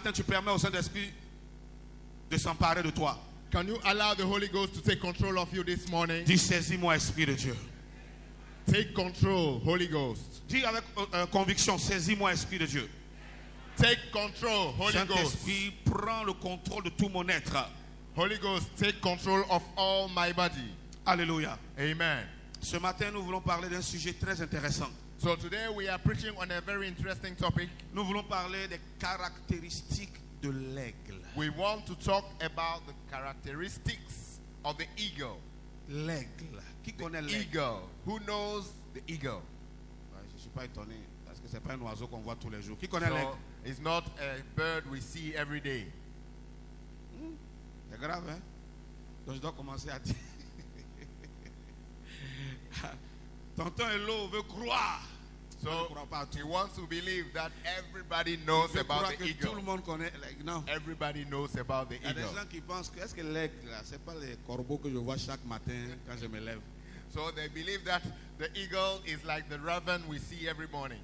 matin, tu permets au Saint-Esprit de s'emparer de toi. Can you allow the Holy Ghost to take control of you this morning? Dis, saisis-moi, Esprit de Dieu. Take control, Holy Ghost. Dis avec conviction, saisis-moi, Esprit de Dieu. Take control, Holy Ghost. Saint-Esprit, prends le contrôle de tout mon être. Holy Ghost, take control of all my body. Alléluia. Amen. Ce matin, nous voulons parler d'un sujet très intéressant. So today we are preaching on a very interesting topic. Nous voulons parler des caractéristiques de l'aigle. We want to talk about the characteristics of the eagle. L'aigle. Qui connaît The l'aigle? eagle. Who knows the eagle? Je ne suis pas étonné parce que ce n'est pas un oiseau qu'on voit tous les jours. Qui connaît So l'aigle? it's not a bird we see every day. C'est grave, hein? Donc je dois commencer à dire. Tonton Hello veut croire. So Je ne crois pas à tout. he wants to believe that everybody knows Je crois about que the tout le eagle. monde connaît l'aigle. Non. Everybody knows about the Il y a des eagle. gens qui pensent que est-ce que l'aigle, là, c'est pas les corbeaux que je vois chaque matin quand je me lève. So they believe that the eagle is like the raven we see every morning.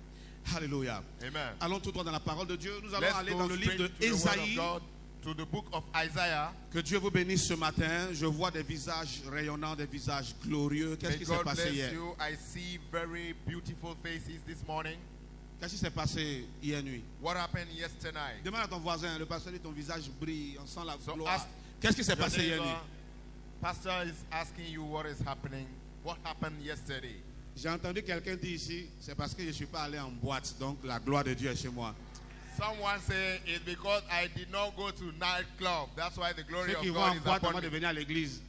Alléluia. Amen. Allons tout droit dans la parole de Dieu. Nous allons Let's aller go dans le livre straight de to the word of Ésaïe. God, to the book of Isaiah. Que Dieu vous bénisse ce matin. Je vois des visages rayonnants, des visages glorieux. Qu'est-ce May qui s'est God passé bless hier? you. I see very beautiful faces this morning. Qu'est-ce qui s'est passé hier nuit? What happened yesterday night? Demande à ton voisin, le pasteur dit ton visage brille, on sent la So gloire. ask Qu'est-ce qui s'est your passé hier nuit? neighbor. Pastor is asking you what is happening. What happened yesterday? J'ai entendu quelqu'un dire ici, c'est parce que je ne suis pas allé en boîte, donc la gloire de Dieu est chez moi. Someone say it's because I did not go to nightclub. That's why the glory Ceux qui of vont en God is boîte upon avant de me. venir à l'église,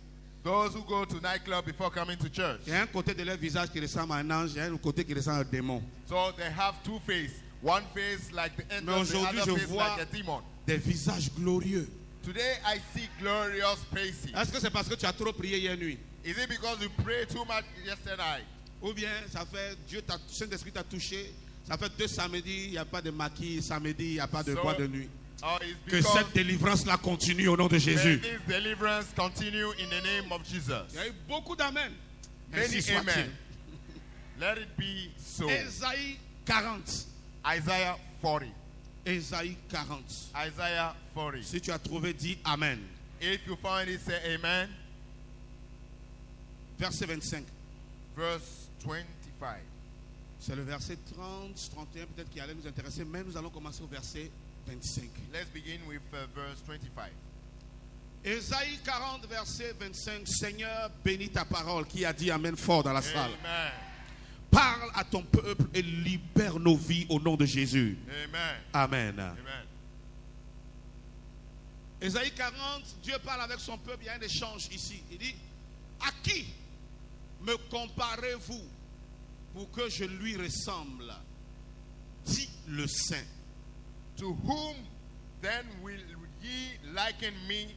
Those who go to nightclub before coming to church. il y a un côté de leur visage qui ressemble à un ange, il y a un côté qui ressemble à un démon. So they have two faces. One face like the angel, the aujourd'hui, other je face vois- like a demon. Des visages glorieux. Today I see glorious faces. Est-ce que c'est parce que tu as trop prié hier nuit? Is it because you prayed too much yesterday night? Ou bien ça fait, Saint-Esprit t'a touché, ça fait 2 samedis, il n'y a pas de maquis, samedi, il n'y a pas de So- boîte de nuit. Or it's Que because cette délivrance-là continue au nom de may Jésus. this deliverance continue in the name of Jesus. Il y a eu beaucoup d'amen. Many Ainsi soit-il. amen. Let it be so. Ésaïe 40. Isaiah 40. Ésaïe 40. Isaiah 40. Si tu as trouvé, dis Amen. If you find it, say amen. Verset 25. Verse 25. C'est le verset 30, 31 peut-être qui allait nous intéresser, mais nous allons commencer au verset 25. Let's begin with verse 25. Ésaïe 40, verset 25. Seigneur, bénis ta parole qui a dit Amen fort dans la salle. Amen. Parle à ton peuple et libère nos vies au nom de Jésus. Amen. Amen. Amen. Ésaïe 40, Dieu parle avec son peuple, il y a un échange ici. Il dit, à qui me comparez-vous pour que je lui ressemble? Dit le Saint. To whom then will ye liken me,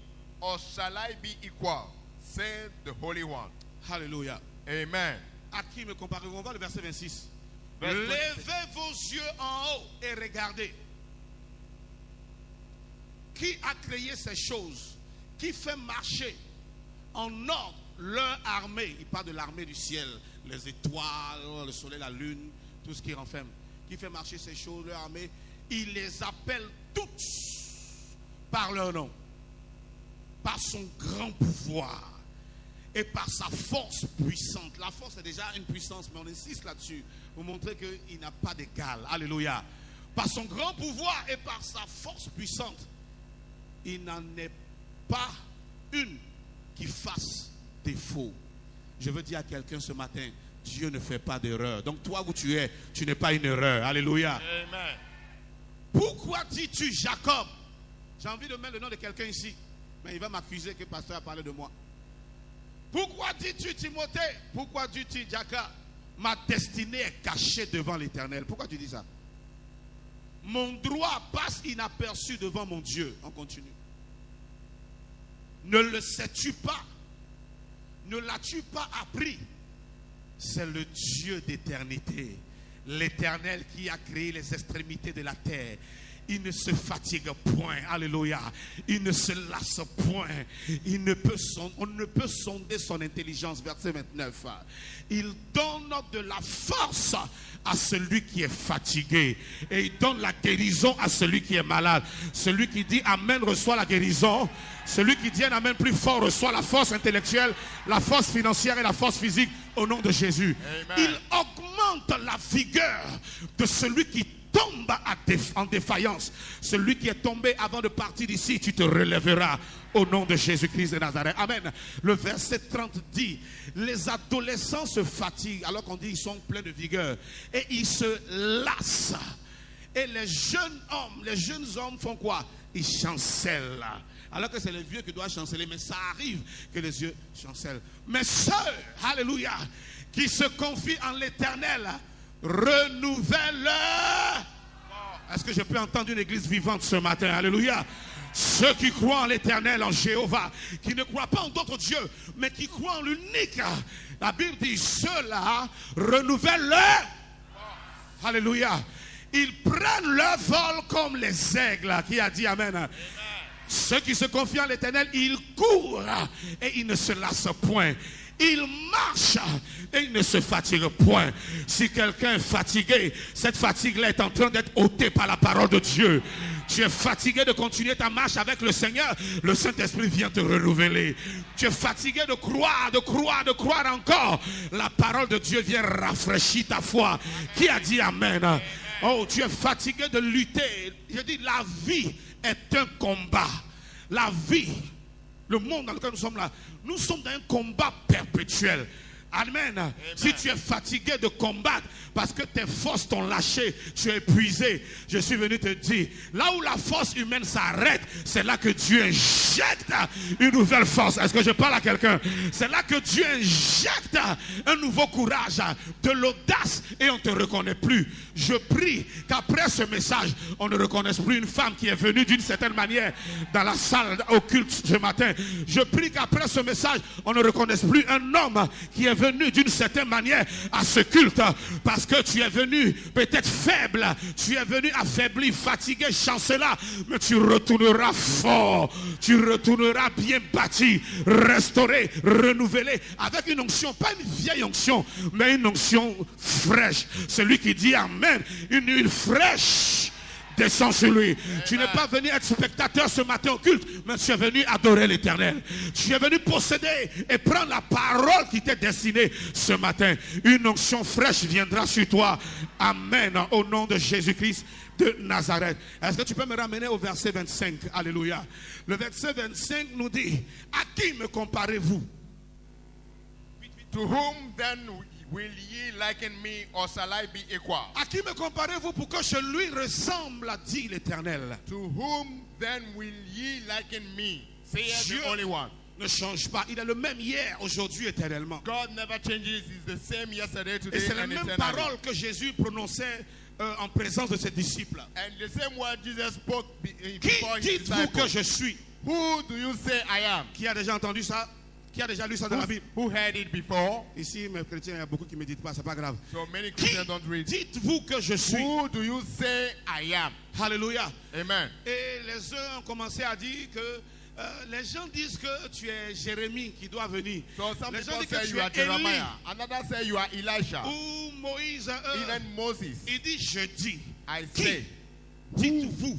or shall I be equal? Said the Holy One. Alléluia. Amen. À qui me comparez-vous? On va le verset 26. Verse 26. Levez vos yeux en haut et regardez. Qui a créé ces choses? Qui fait marcher en ordre leur armée? Il parle de l'armée du ciel. Les étoiles, le soleil, la lune, tout ce qui renferme. Qui fait marcher ces choses, leur armée? Il les appelle toutes par leur nom. Par son grand pouvoir. Et par sa force puissante. La force est déjà une puissance, mais on insiste là-dessus. Pour montrer qu'il n'a pas d'égal. Alléluia. Par son grand pouvoir et par sa force puissante. Il n'en est pas une qui fasse défaut. Je veux dire à quelqu'un ce matin, Dieu ne fait pas d'erreur. Donc toi où tu es, tu n'es pas une erreur. Alléluia. Amen. Pourquoi dis-tu Jacob? J'ai envie de mettre le nom de quelqu'un ici. Mais il va m'accuser que le pasteur a parlé de moi. Pourquoi dis-tu Timothée? Pourquoi dis-tu Jacob? Ma destinée est cachée devant l'Éternel. Pourquoi tu dis ça? Mon droit passe inaperçu devant mon Dieu. On continue. Ne le sais-tu pas? Ne l'as-tu pas appris? C'est le Dieu d'éternité. L'Éternel qui a créé les extrémités de la terre. il ne se fatigue point. Alléluia. Il ne se lasse point. On ne peut sonder son intelligence. Verset 29. Il donne de la force à celui qui est fatigué. Et il donne la guérison à celui qui est malade. Celui qui dit Amen reçoit la guérison. Celui qui dit un Amen plus fort reçoit la force intellectuelle, la force financière et la force physique au nom de Jésus. Amen. Il augmente la vigueur de celui qui tombe en défaillance. Celui qui est tombé avant de partir d'ici, tu te relèveras au nom de Jésus-Christ de Nazareth. Amen. Le verset 30 dit, les adolescents se fatiguent alors qu'on dit ils sont pleins de vigueur et ils se lassent. Et les jeunes hommes font quoi? Ils chancellent. Alors que c'est les vieux qui doivent chanceler, mais ça arrive que les vieux chancellent. Mais ceux, alléluia, qui se confient en l'Éternel, renouvellent. Est-ce que je peux entendre une église vivante ce matin? Alléluia. Ceux qui croient en l'Éternel, en Jéhovah, qui ne croient pas en d'autres dieux, mais qui croient en l'unique. La Bible dit, ceux-là renouvellent. Alléluia. Ils prennent leur vol comme les aigles. Qui a dit Amen? Amen. Ceux qui se confient en l'Éternel, ils courent et ils ne se lassent point. Ils marchent et ils ne se fatiguent point. Si quelqu'un est fatigué, cette fatigue-là est en train d'être ôtée par la parole de Dieu. Tu es fatigué de continuer ta marche avec le Seigneur, le Saint-Esprit vient te renouveler. Tu es fatigué de croire encore. La parole de Dieu vient rafraîchir ta foi. Qui a dit Amen? Oh, tu es fatigué de lutter. Je dis, la vie est un combat. La vie, le monde dans lequel nous sommes là, nous sommes dans un combat perpétuel. Amen. Amen. Si tu es fatigué de combattre parce que tes forces t'ont lâché, tu es épuisé, je suis venu te dire, là où la force humaine s'arrête, c'est là que Dieu injecte une nouvelle force. Est-ce que je parle à quelqu'un? C'est là que Dieu injecte un nouveau courage, de l'audace, et on ne te reconnaît plus. Je prie qu'après ce message, on ne reconnaisse plus une femme qui est venue d'une certaine manière dans la salle au culte ce matin. Je prie qu'après ce message, on ne reconnaisse plus un homme qui est venu d'une certaine manière à ce culte, parce que tu es venu peut-être faible, tu es venu affaibli, fatigué, chancelant, mais tu retourneras fort, tu retourneras bien bâti, restauré, renouvelé, avec une onction, pas une vieille onction, mais une onction fraîche. Celui qui dit Amen, une huile fraîche descend sur lui. Amen. Tu n'es pas venu être spectateur ce matin au culte, mais tu es venu adorer l'Éternel. Tu es venu posséder et prendre la parole qui t'est destinée ce matin. Une onction fraîche viendra sur toi. Amen. Au nom de Jésus-Christ de Nazareth. Est-ce que tu peux me ramener au verset 25? Alléluia. Le verset 25 nous dit, à qui me comparez-vous? To whom then will ye liken me, or shall I be equal? À qui me comparez-vous pour que je lui ressemble, a dit l'Éternel? To whom then will ye liken me, saith Dieu the Holy One? Ne change pas. Il est le même hier, aujourd'hui, éternellement. God never changes. He's the same yesterday, Et today, c'est la and même eternally. parole que Jésus prononçait en présence de ses disciples. And the same word Jesus spoke Qui before his dites-vous que disciples. je suis? Who do you say I am? Qui a déjà entendu ça? Qui a déjà lu ça dans la Bible? Who heard it before? Ici, mes chrétiens, il y a beaucoup qui ne me disent pas, c'est pas grave. So many Qui Christians don't read. dites-vous que je suis? Who do you say I am? Alléluia. Amen. Et les uns ont commencé à dire que les gens disent que tu es Jérémie qui doit venir. So some Les gens people disent que say tu you are es Élie Jeremiah. Another say you are Elisha. ou Moïse. Even Moses. Il dit je dis. I Qui say. dites-vous?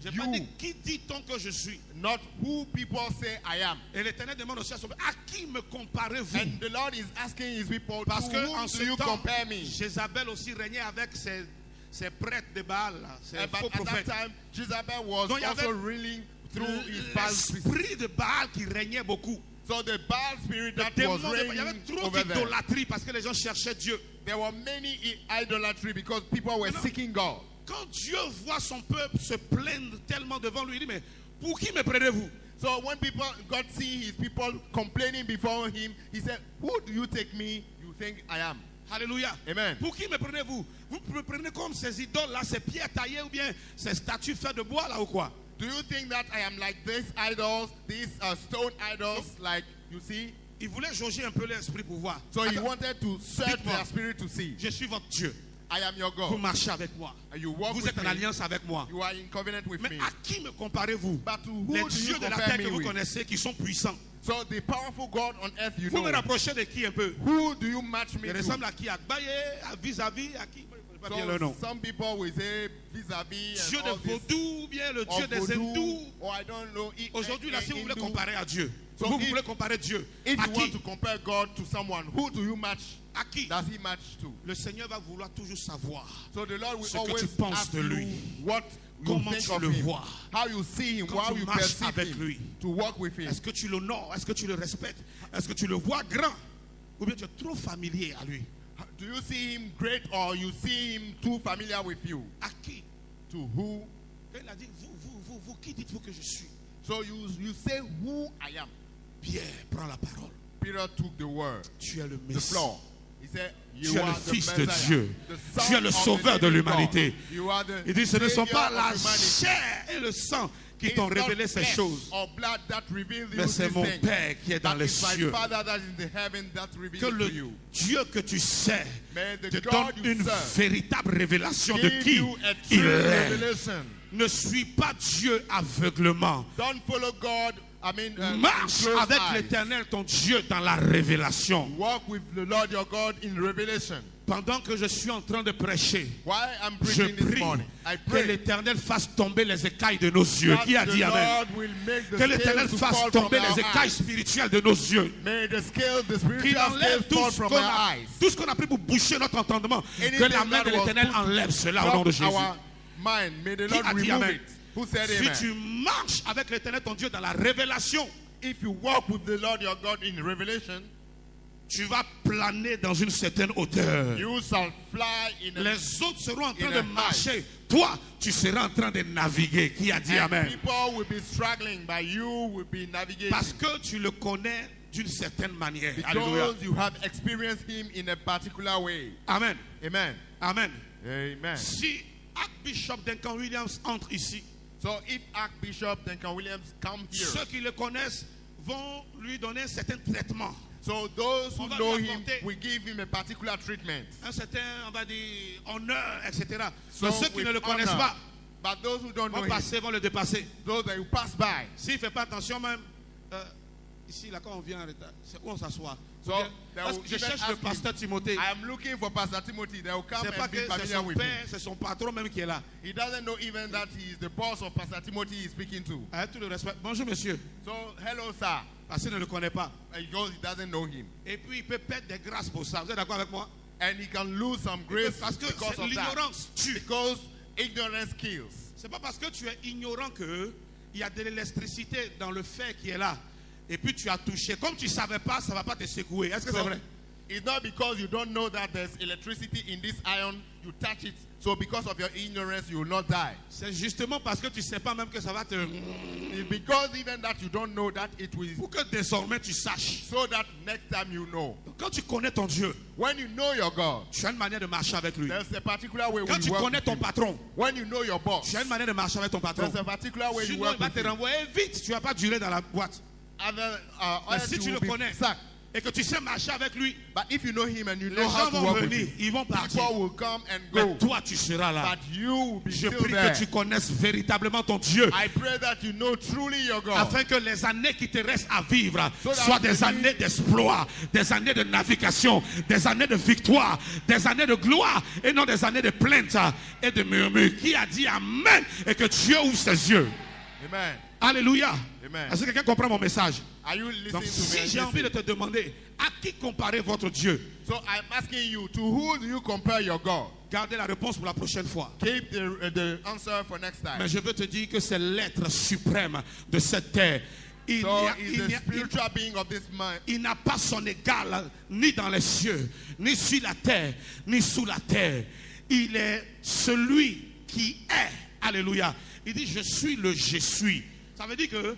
J'ai pas You. dit qui dit-on que je suis. Not who people say I am. Et l'Éternel demande aussi à son peuple, à qui me comparez-vous? And the Lord is asking his people, Parce to que whom en do ce you temps, compare me? Jézabel aussi régnait avec ses prêtres de Baal, là, ses But faux at that prophètes. time, Jezebel was Donc, il y also avait ruling through his Baal priest. L'esprit de Baal qui régnait beaucoup. So the Baal spirit Le that démon was de Baal, il y avait reigning trop over there. d'idolâtrie parce que les gens cherchaient Dieu. There were many idolatry because people were Maintenant, seeking God. Quand Dieu voit son peuple se plaindre tellement devant lui, il dit, mais pour qui me prenez-vous? So when God see his people complaining before him, he said, who do you take me, you think I am? Alléluia. Amen. Pour qui me prenez-vous? Vous me prenez comme ces idoles-là, ces pierres taillées ou bien ces statues faites de bois là ou quoi? Do you think that I am like these idols, these stone idols, like you see? Il voulait jauger un peu l'esprit pour voir. So he Attends, wanted to search dites-moi. their spirit to see. je suis votre Dieu. I am your Vous God. marchez avec moi. And you walk Vous with êtes en me. alliance avec moi. You are in covenant with Mais me. à qui me comparez-vous? But to who Les do you dieux de la compare terre me que vous with? connaissez qui sont puissants. So the powerful God on earth you Vous me know. rapprochez de qui un peu? Who do you match me Il to? ressemble à qui? À Gbaye, à vis-à-vis, à qui? Je ne connais pas bien le So nom. some people will say vis-a-vis Dieu and de all this, vaudou ou bien le or Dieu des voodoo, hindous. or I don't know. Aujourd'hui, là, si vous voulez Hindu. comparer à Dieu, So vous if- voulez comparer Dieu, If à you want qui? to compare God to someone, who do you match? À qui? Does he match to? Le Seigneur va vouloir toujours savoir So the Lord will Ce que always tu penses ask de you lui. what you Comment think tu of le him, vois. how you see him, Quand how tu you marches perceive avec him, lui. to walk with him. Est-ce que tu l'honores? Est-ce que tu le respectes? Est-ce que tu le vois grand? Ou bien tu es trop familier à lui? Do you see him great or you see him too familiar with you? À qui? To who? Quand il a dit, vous, qui dites-vous que je suis? So you say who I am. Pierre, prends la parole. Peter took the word, Tu es le the Messie. floor. He said, Tu you es le are the Fils de Messiah, Dieu. the Tu Son es le of the Sauveur de living l'humanité. God. You are the Il dit, ce ne sont Savior pas of la humanity. chair et le sang qui It's t'ont not révélé ces flesh choses. or blood that reveal you Mais c'est these mon things. Père qui est dans That les is my cieux. Father that is in the heaven that reveals Que it le to you. Dieu que tu sais May the te God donne you une serve véritable révélation de give qui you a il true est. revelation. Ne suis pas Dieu aveuglement. Don't follow God. Marche close avec eyes. l'Éternel ton Dieu dans la révélation. Walk with the Lord your God in revelation. Pendant que je suis en train de prêcher, Why I'm je preaching this prie morning, I que pray l'Éternel fasse tomber les écailles de nos yeux. that Qui a the dit Amen? Lord will make the Que l'Éternel scales to fasse fall from tomber les our écailles eyes. spirituelles de nos yeux. May the scales, the Qu'il spiritual scales enlève fall from our eyes. tout ce qu'on a pris pour boucher notre entendement. Que Anything la main that de was l'Éternel put enlève cela au nom de Stop Jésus. our mind. May the Qui Lord a dit remove Amen? it. Who said Si amen? tu marches avec l'Éternel ton Dieu dans la révélation, If you walk with the Lord your God in revelation, tu vas planer dans une certaine hauteur. you shall fly in a Les autres seront en train in de a marcher. Toi, tu seras en train de naviguer. Qui a dit and Amen? people will be struggling, but you will be navigating. Parce que tu le connais d'une certaine manière. Alléluia. Because you have experienced him in a particular way. Amen. Amen. Amen. Amen. Si Archbishop Duncan Williams entre ici, So if Archbishop Duncan Williams come here, ceux qui le connaissent vont lui donner un certain traitement. so those who On va know lui him apporter- will give him a particular treatment. Un certain, on va dire, honneur, etc. So Mais ceux qui with ne le connaissent honor. pas But those who don't know vont him, passer, vont le dépasser. those that you pass by, S'il ne fait pas attention même, ici, là, quand on vient en retard, c'est où on s'assoit? So, Ou bien, they parce will que je even cherche ask le him, pasteur Timothée. I am looking for Pastor Timothy. They will come C'est pas and be que c'est familiar son with him. père, c'est son patron même qui est là. He doesn't know even that he is the boss of Pastor Timothy he is speaking to. Avec tout le respect. Bonjour monsieur. So, hello, sir. Parce qu'il ne le connaît pas. He goes, he doesn't know him. Et puis il peut perdre des grâces pour ça. Vous êtes d'accord avec moi? And he can lose some grace Parce que because c'est of that. l'ignorance tue. Because ignorance kills. C'est pas parce que tu es ignorant que il y a de l'électricité dans le fer qui est là. Et puis tu as touché. Comme tu ne savais pas, ça ne va pas te secouer. Est-ce que c'est So, vrai? it's not because you don't know that there's electricity in this iron, you touch it. So because of your ignorance, you will not die. C'est justement parce que tu ne sais pas même que ça va te... It's because even that you don't know that it will, Pour que désormais tu saches. so that next time you know. Quand tu connais ton Dieu, When you know your God, tu as une manière de marcher avec lui. there's a particular way Quand we tu work connais with ton him. patron, When you know your boss, tu as une manière de marcher avec ton patron. there's a particular way you Sinon, work il va with te him. renvoyer vite. Tu ne vas pas durer dans la boîte. Mais si tu le connais et que tu sais marcher avec lui, But if you know him and you les know how gens to vont work with venir, him, ils vont partir. people will come and Mais go. toi, tu seras là. But you will be Je still prie there. que tu connaisses véritablement ton Dieu. I pray that you know truly your God. Afin que les années qui te restent à vivre So that soient des maybe- années d'exploit, des années de navigation, des années de victoire, des années de gloire et non des années de plainte et de murmure. Qui a dit Amen et que Dieu ouvre ses yeux. Amen. Alléluia. Amen. Est-ce que quelqu'un comprend mon message? Are you listening Donc to me? si and j'ai envie de listening? te demander à qui comparer votre Dieu, So I'm asking you, to who do you compare your God? gardez la réponse pour la prochaine fois. Keep the answer for next time. Mais je veux te dire que c'est l'être suprême de cette terre. Il So n'y a- he's il the n'y a- il- spiritual being of this man. Il n'a pas son égal ni dans les cieux, ni sur la terre, ni sous la terre. Il est celui qui est. Alléluia. Il dit, je suis le je suis. Ça veut dire que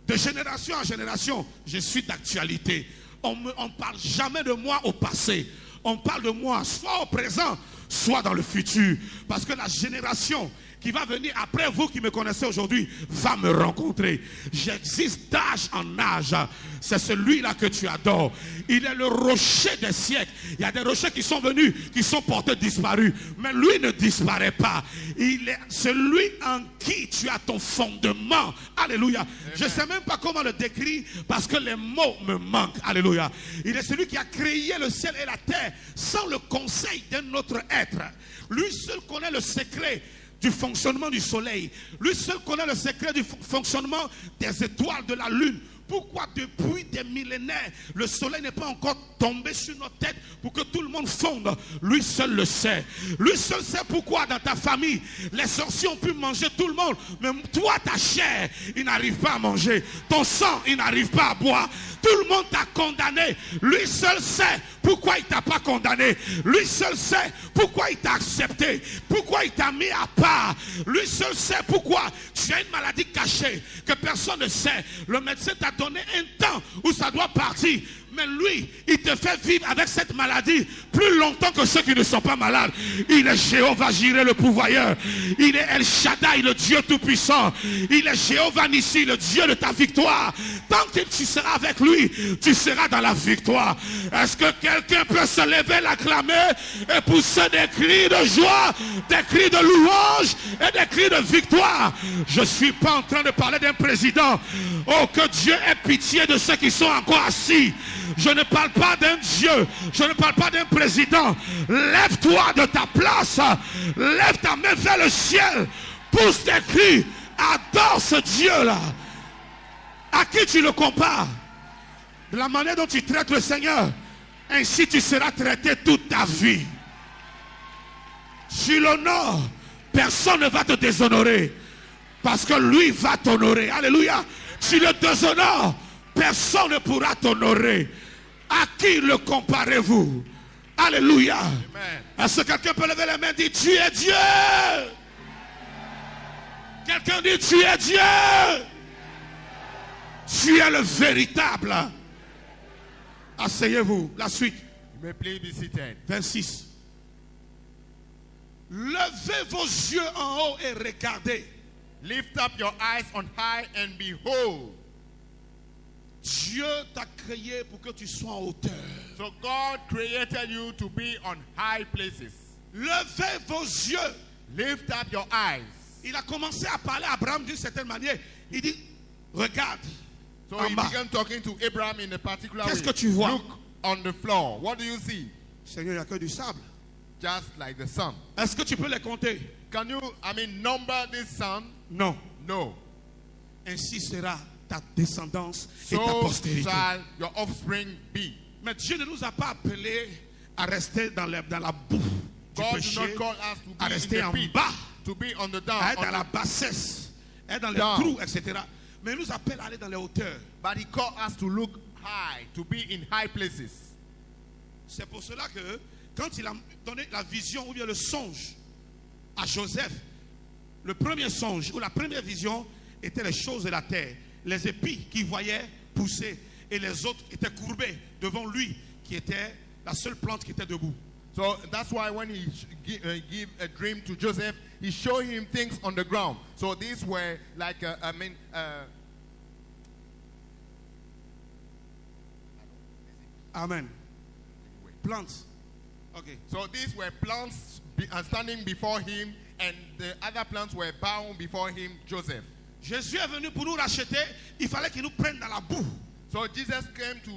de génération en génération, je suis d'actualité. On ne parle jamais de moi au passé. On parle de moi soit au présent, soit dans le futur. Parce que la génération qui va venir après vous qui me connaissez aujourd'hui va me rencontrer. J'existe d'âge en âge. C'est celui-là que tu adores. Il est le rocher des siècles. Il y a des rochers qui sont venus, qui sont portés disparus. Mais lui ne disparaît pas. Il est celui en qui tu as ton fondement. Alléluia. Amen. Je ne sais même pas comment le décrire parce que les mots me manquent. Alléluia. Il est celui qui a créé le ciel et la terre sans le conseil d'un autre être. Lui seul connaît le secret du fonctionnement du soleil. Lui seul connaît le secret du fonctionnement des étoiles, de la lune. Pourquoi depuis des millénaires, le soleil n'est pas encore tombé sur nos têtes pour que tout le monde fonde? Lui seul le sait. Lui seul sait pourquoi dans ta famille, les sorciers ont pu manger tout le monde. Mais toi, ta chair, il n'arrive pas à manger. Ton sang, il n'arrive pas à boire. Tout le monde t'a condamné. Lui seul sait pourquoi il ne t'a pas condamné. Lui seul sait pourquoi il t'a accepté. Pourquoi il t'a mis à part. Lui seul sait pourquoi tu as une maladie cachée que personne ne sait. Le médecin t'a donné un temps où ça doit partir. Mais lui, il te fait vivre avec cette maladie plus longtemps que ceux qui ne sont pas malades. Il est Jéhovah Jireh, le pourvoyeur. Il est El Shaddai, le Dieu tout-puissant. Il est Jéhovah Nissi, le Dieu de ta victoire. Tant que tu seras avec lui, tu seras dans la victoire. Est-ce que quelqu'un peut se lever, l'acclamer et pousser des cris de joie, des cris de louange et des cris de victoire? Je ne suis pas en train de parler d'un président. Oh, que Dieu ait pitié de ceux qui sont encore assis. Je ne parle pas d'un Dieu. Je ne parle pas d'un président. Lève-toi de ta place. Lève ta main vers le ciel. Pousse tes cris. Adore ce Dieu-là. À qui tu le compares? De la manière dont tu traites le Seigneur, ainsi tu seras traité toute ta vie. Tu l'honores. Personne ne va te déshonorer. Parce que lui va t'honorer. Alléluia. Tu le déshonores. Personne ne pourra t'honorer. À qui le comparez-vous? Alléluia. Amen. Est-ce que quelqu'un peut lever les mains et dire tu es Dieu? Quelqu'un dit tu es Dieu. Tu es le véritable. Asseyez-vous. La suite. 26. Levez vos yeux en haut et regardez. Lift up your eyes on high and behold. Dieu t'a créé pour que tu sois en hauteur. So God created you to be on high places. Levez vos yeux. Lift up your eyes. Il a commencé à parler à Abraham d'une certaine manière. Il dit, regarde. So he began talking to Abraham in a particular way. Qu'est-ce que tu vois? Look on the floor. What do you see? Seigneur, il n'y a que du sable. Just like the sun. Est-ce que tu peux les compter? Can you, number this sun? Non. No. Ainsi sera ta descendance et ta So postérité. shall your offspring be. Mais Dieu ne nous a pas appelés à rester dans la boue du God péché, did not call us to à be rester in en the pit, bas, to be on the down, à être dans la bassesse, à être dans les trous, etc. Mais il nous appelle à aller dans les hauteurs. But he called us to look high, to be in high places. C'est pour cela que quand il a donné la vision ou bien le songe à Joseph, le premier songe ou la première vision était les choses de la terre. Les épis qu'il voyait pousser et les autres étaient courbés devant lui qui était la seule plante qui était debout. So that's why when he gave a dream to Joseph, he showed him things on the ground. So these were like, Amen. Plants. Okay. So these were plants standing before him, and the other plants were bowing before him, Joseph. Jésus est venu pour nous racheter. Il fallait qu'il nous prenne dans la boue. So Jesus came to,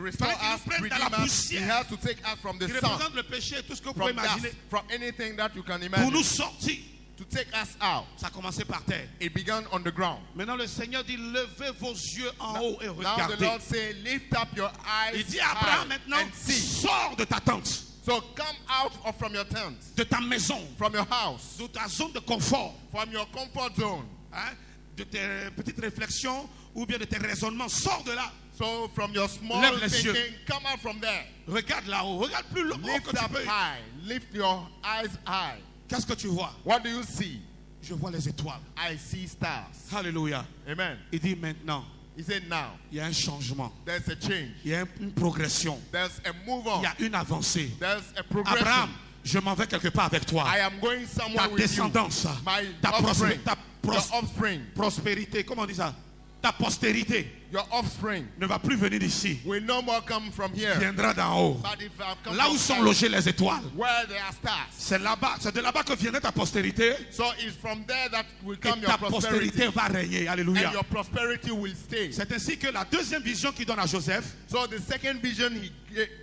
restore us, redeem us. He has to take us from the Qui sun, représente le péché, tout ce que vous from pouvez imaginer, dust, from anything that you can pour nous imagine, sortir. to take us out. Ça a commencé par terre. It began on the ground. Maintenant, le Seigneur dit, levez vos yeux en haut et Now the regardez. Lord say, lift up your eyes Il dit à Abraham high maintenant, and see. sors de ta tente, So come out from your tent, de ta maison, from your house, de ta zone de confort, from your comfort zone. hein, de tes petites réflexions ou bien de tes raisonnements. Sors de là. So from your small Lève les thinking, yeux. come out from there. Regarde là-haut. Regarde plus haut Lift que tu up peux. high. Lift your eyes high. Qu'est-ce que tu vois? What do you see? Je vois les étoiles. I see stars. Alléluia. Amen. Il dit maintenant, He said now, il y a un changement. there's a change. Il y a une progression. There's a move Il on. y a une avancée. There's a progression. Abraham, Je m'en vais quelque part avec toi. I am going Ta somewhere with you. descendance, My ta, offspring, pros- your offspring, prospérité, comment on dit ça? Ta postérité your offspring ne va plus venir d'ici. will no more come from here. Viendra d'en haut. But if I come Là from où sont heaven, logées les étoiles. where there are stars, C'est là-bas, c'est de là-bas que viendra ta postérité. so it's from there that will Et come your ta postérité prosperity, va régner. and Alléluia. your prosperity will stay. C'est ainsi que la deuxième vision qu'il donne à Joseph, So the second vision he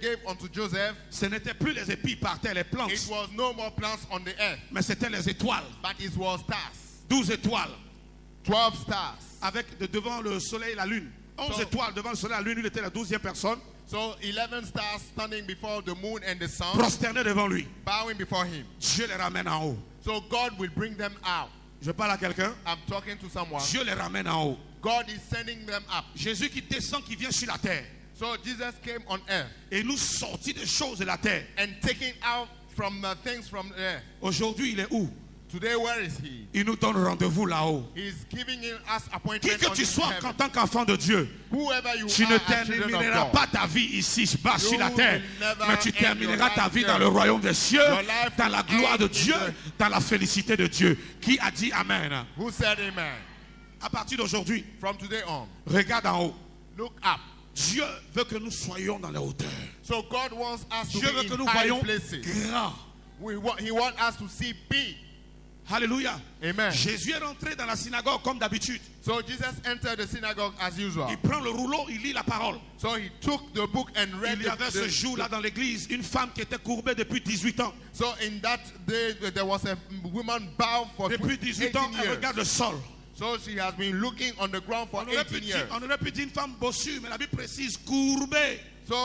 gave unto Joseph, ce n'était plus les épis par terre, les plantes, it was no more plants on the earth, mais c'était les étoiles. but it was stars. 12 étoiles, 12 stars. avec devant le soleil et la lune. 11 So- étoiles devant le soleil et la lune, il était la 12e personne, So 11 stars standing before the moon and the sun, prosternés devant lui. bowing before him. Dieu les ramène en haut. So God will bring them out. Je parle à quelqu'un. I'm talking to someone. Dieu les ramène en haut. God is sending them up. Jésus qui descend, qui vient sur la terre. So Jesus came on earth Et nous sortit des choses de la terre. and taking out from the things from the earth. Aujourd'hui, il est où? Today, where is he? Il nous donne rendez-vous là-haut. He's giving us Qui appointment que unto tu sois en heaven. tant qu'enfant de Dieu, Whoever you tu ne are, as children termineras of pas God, ta vie ici, bas sur la You terre, will never mais tu end termineras your ta life vie here. dans le royaume des cieux, Your life dans la will gloire de end in Dieu, the- dans la félicité de Dieu. Qui a dit Amen? who said amen. À partir d'aujourd'hui, From today on, regarde en haut. look up. Dieu veut que nous soyons dans les hauteurs. So God wants us to Dieu veut be que in nous high voyons places. grand. He wants us to see big. Alléluia. Amen. Jésus est rentré dans la synagogue comme d'habitude. So Jesus entered the synagogue as usual. Il prend le rouleau, il lit la parole. So he took the book and read Il y avait ce jour-là dans l'église une femme qui était courbée depuis 18 ans. So in that day, there was a woman bowed for Depuis 18 ans, 18 elle years. regarde le sol. So she has been looking on the ground for On aurait, 18 years. pu dire une femme bossue, mais la Bible précise courbée So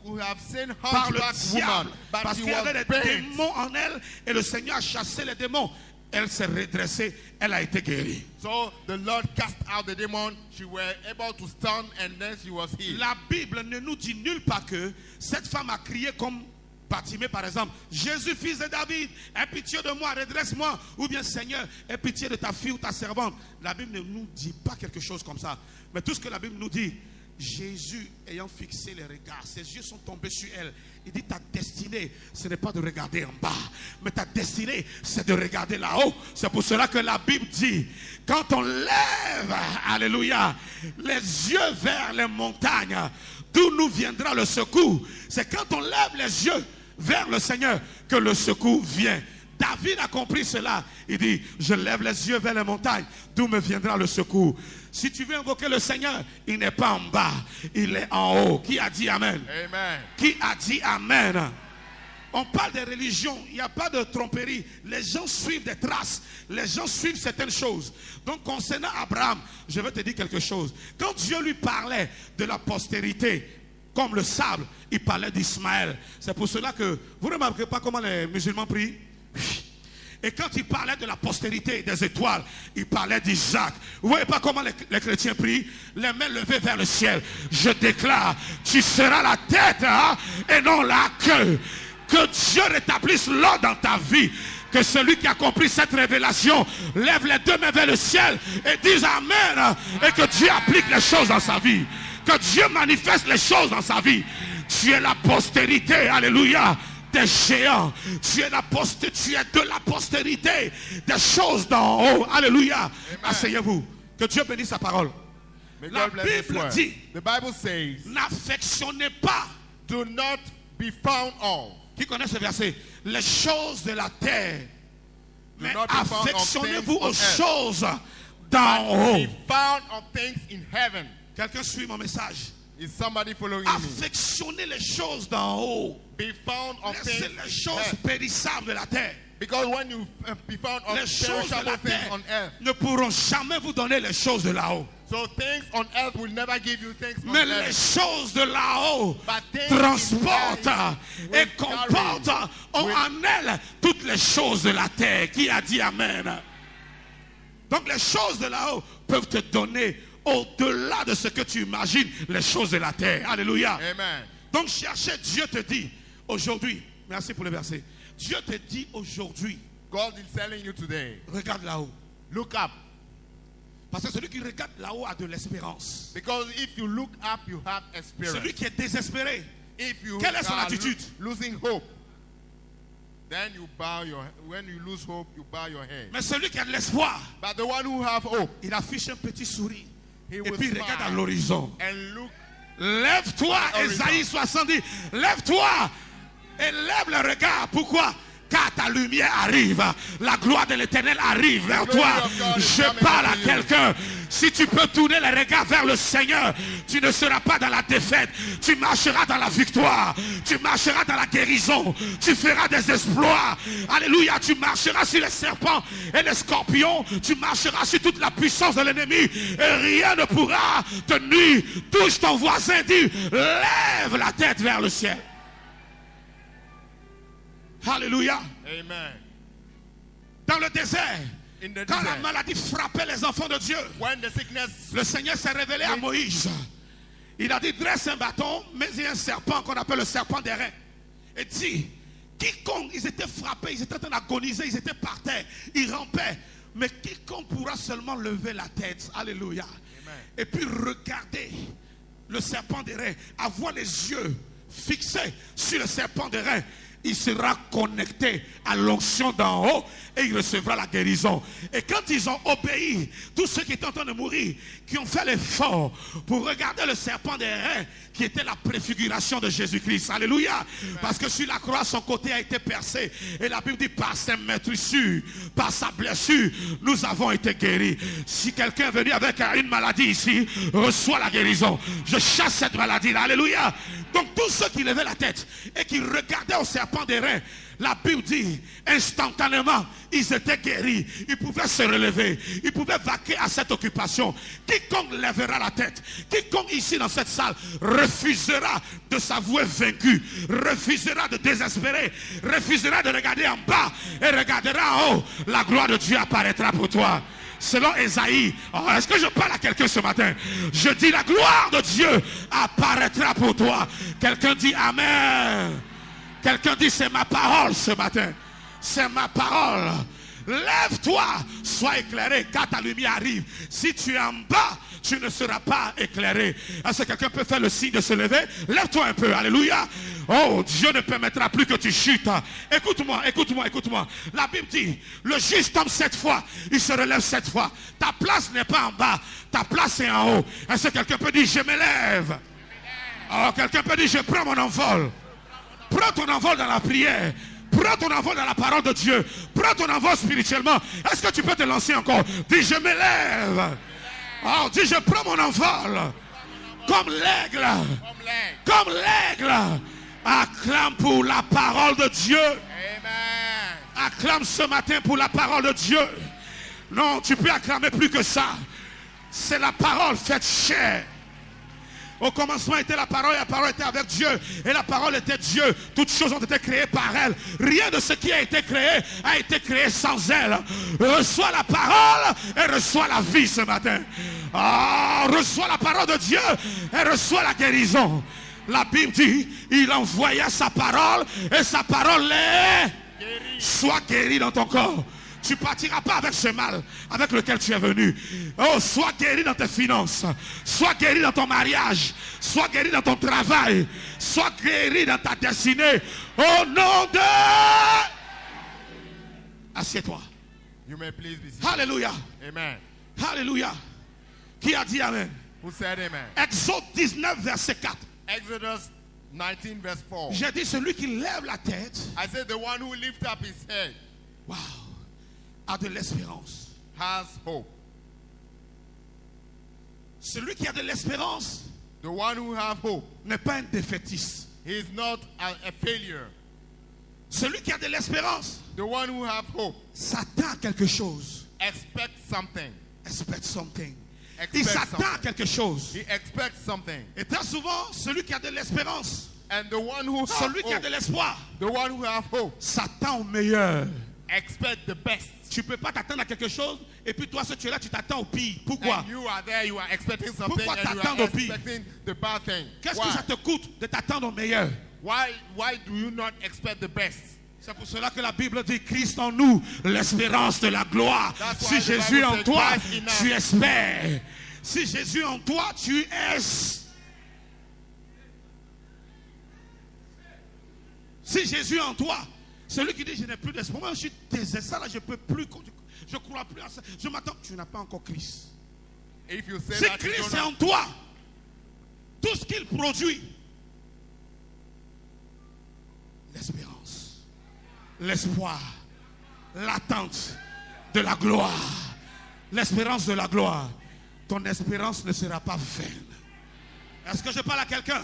we have seen par le hunchback diable. woman, but Parce she qu'il y avait was des bent. démons en elle et le Seigneur a chassé les démons. Elle s'est redressée, elle a été guérie. So the Lord cast out the demon. She were able to stand, and then she was healed. La Bible ne nous dit nulle part que cette femme a crié comme Bartimée par exemple. Jésus, fils de David, aie pitié de moi, redresse-moi. Ou bien Seigneur, aie pitié de ta fille ou ta servante. La Bible ne nous dit pas quelque chose comme ça. Mais tout ce que la Bible nous dit, Jésus ayant fixé les regards, ses yeux sont tombés sur elle. Il dit ta destinée, ce n'est pas de regarder en bas, mais ta destinée, c'est de regarder là-haut. C'est pour cela que la Bible dit, quand on lève, alléluia, les yeux vers les montagnes, d'où nous viendra le secours. C'est quand on lève les yeux vers le Seigneur que le secours vient. David a compris cela. Il dit, je lève les yeux vers les montagnes, d'où me viendra le secours. Si tu veux invoquer le Seigneur, il n'est pas en bas, il est en haut. Qui a dit Amen? Amen. Qui a dit Amen? On parle des religions, il n'y a pas de tromperie. Les gens suivent des traces, les gens suivent certaines choses. Donc concernant Abraham, je vais te dire quelque chose. Quand Dieu lui parlait de la postérité, comme le sable, il parlait d'Ismaël. C'est pour cela que, vous ne remarquez pas comment les musulmans prient? Et quand il parlait de la postérité des étoiles, il parlait d'Isaac. Vous ne voyez pas comment les chrétiens prient? Les mains levées vers le ciel. Je déclare, tu seras la tête hein, et non la queue. Que Dieu rétablisse l'ordre dans ta vie. Que celui qui a compris cette révélation lève les deux mains vers le ciel et dise Amen. Et que Dieu applique les choses dans sa vie. Que Dieu manifeste les choses dans sa vie. Tu es la postérité, alléluia, des géants. Tu es de la postérité des choses d'en haut. Alléluia. Asseyez-vous. Que Dieu bénisse sa parole. May La God bless His Bible word. dit, The Bible says, n'affectionnez pas. do not be found of. Qui connaît ce verset? Les choses de la terre. Mais not be found of affectionnez-vous things on aux earth, choses d'en haut. Be found of things in heaven. Quelqu'un suit mon message? Is somebody following me? Affectionnez les choses d'en haut. Be found of Laissez things les in choses earth. périssables de la terre. Because when you be found of Les choses de la perishable things terre on earth, ne pourront jamais vous donner les choses de là-haut. so things on earth will never give you things on Mais les earth. choses de là-haut But things transportent in et will comportent carry, ont will- en elles toutes les choses de la terre. Qui a dit Amen? Donc les choses de là-haut peuvent te donner au-delà de ce que tu imagines les choses de la terre. Alléluia. Amen. Donc cherchez, Dieu te dit aujourd'hui, merci pour le verset, Dieu te dit aujourd'hui, God is telling you today, regarde là-haut. look up. Parce que celui qui regarde là-haut a de l'espérance. Because if you look up, you have experience. Celui qui est désespéré, If you quelle est son are attitude? losing hope, then you bow your when you lose hope, you bow your head. Mais celui qui a de l'espoir, But the one who have hope, il affiche un petit sourire. he Et will puis il regarde à smile l'horizon. and look. Lève-toi, Ésaïe 70. Lève-toi et lève le regard. Pourquoi? Car ta lumière arrive. La gloire de l'Éternel arrive vers toi. Je parle à quelqu'un. Si tu peux tourner les regards vers le Seigneur, tu ne seras pas dans la défaite. Tu marcheras dans la victoire. Tu marcheras dans la guérison. Tu feras des exploits. Alléluia. Tu marcheras sur les serpents et les scorpions. Tu marcheras sur toute la puissance de l'ennemi. Et rien ne pourra te nuire. Touche ton voisin. Dis, lève la tête vers le ciel. Alléluia. Amen. Dans le désert, In the quand la desert, maladie frappait les enfants de Dieu, when the sickness, le Seigneur s'est révélé à Moïse. Il a dit, dresse un bâton, mais il y a un serpent qu'on appelle le serpent des reins. Et dit, quiconque, ils étaient frappés, ils étaient en train d'agoniser, ils étaient par terre, ils rampaient. Mais quiconque pourra seulement lever la tête, alléluia, Amen. et puis regarder le serpent des reins, avoir les yeux fixés sur le serpent des reins, il sera connecté à l'onction d'en haut et il recevra la guérison. Et quand ils ont obéi, tous ceux qui étaient en train de mourir, qui ont fait l'effort pour regarder le serpent des reins, qui était la préfiguration de Jésus-Christ. Alléluia. Parce que sur la croix, son côté a été percé. Et la Bible dit, par ses meurtrissures, par sa blessure, nous avons été guéris. Si quelqu'un est venu avec une maladie ici, reçoit la guérison. Je chasse cette maladie-là. Alléluia. Donc tous ceux qui levaient la tête et qui regardaient au serpent des reins, la Bible dit, instantanément, ils étaient guéris. Ils pouvaient se relever. Ils pouvaient vaquer à cette occupation. Quiconque lèvera la tête, quiconque ici dans cette salle refusera de s'avouer vaincu, refusera de désespérer, refusera de regarder en bas et regardera en haut, la gloire de Dieu apparaîtra pour toi. Selon Ésaïe, est-ce que je parle à quelqu'un ce matin? Je dis, la gloire de Dieu apparaîtra pour toi. Quelqu'un dit Amen. Quelqu'un dit, c'est ma parole ce matin. C'est ma parole. Lève-toi, sois éclairé, car ta lumière arrive. Si tu es en bas, tu ne seras pas éclairé. Est-ce que quelqu'un peut faire le signe de se lever? Lève-toi un peu, alléluia. Oh, Dieu ne permettra plus que tu chutes. Écoute-moi, écoute-moi, écoute-moi. La Bible dit, le juste tombe 7 fois, il se relève 7 fois. Ta place n'est pas en bas, ta place est en haut. Est-ce que quelqu'un peut dire, je me lève? Oh, quelqu'un peut dire, je prends mon envol. Prends ton envol dans la prière. Prends ton envol dans la parole de Dieu. Prends ton envol spirituellement. Est-ce que tu peux te lancer encore? Dis, je me lève. Oh, dis, je prends mon envol. Comme l'aigle. Comme l'aigle. Acclame pour la parole de Dieu. Amen. Acclame ce matin pour la parole de Dieu. Non, tu peux acclamer plus que ça. C'est la parole faite chair. Au commencement était la parole était avec Dieu. Et la parole était Dieu. Toutes choses ont été créées par elle. Rien de ce qui a été créé sans elle. Reçois la parole et reçois la vie ce matin. Reçois la parole de Dieu et reçois la guérison. La Bible dit, il envoya sa parole et sa parole est sois guéri dans ton corps. Tu ne partiras pas avec ce mal avec lequel tu es venu. Oh, sois guéri dans tes finances. Sois guéri dans ton mariage. Sois guéri dans ton travail. Sois guéri dans ta destinée. Au nom de... Assieds-toi. You may please be seated. Alléluia. Amen. Alléluia. Qui a dit Amen? Who said amen? Exode 19, verset 4. Exodus 19 verse 4. J'ai dit celui qui lève la tête, I said the one who lifts up his head wow, a de l'espérance. has hope. Celui qui a de l'espérance The one who has hope, n'est pas un défaitiste. he is not a failure. Celui qui a de l'espérance The one who has hope s'attend à quelque chose. expects something. Expect something. Expect Il s'attend à something. quelque chose. He expects something. Et très souvent, celui qui a de l'espérance, And the one who has celui qui a de hope, l'espoir, the one who has hope, s'attend au meilleur. expect the best. Tu ne peux pas t'attendre à quelque chose et puis toi, si tu es là, tu t'attends au pire. Pourquoi? And you are there, you are expecting something, Pourquoi and you t'attendre au are pire? expecting the bad thing. Qu'est-ce que ça te coûte de t'attendre au meilleur? Why do you not expect the best? C'est pour cela que la Bible dit Christ en nous, l'espérance de la gloire. That's Si why the Jésus Bible en says toi, Christ in us. tu espères. Si Jésus en toi, tu es. Si Jésus en toi, Celui qui dit je n'ai plus d'espoir. Moi je suis désespéré, là je ne peux plus. Je ne crois plus à ça. Je m'attends. Tu n'as pas encore Christ. If you say Si that, Christ est en toi, tout ce qu'il produit, l'espérance, l'espoir, l'attente de la gloire, l'espérance de la gloire, ton espérance ne sera pas vaine. Est-ce que je parle à quelqu'un?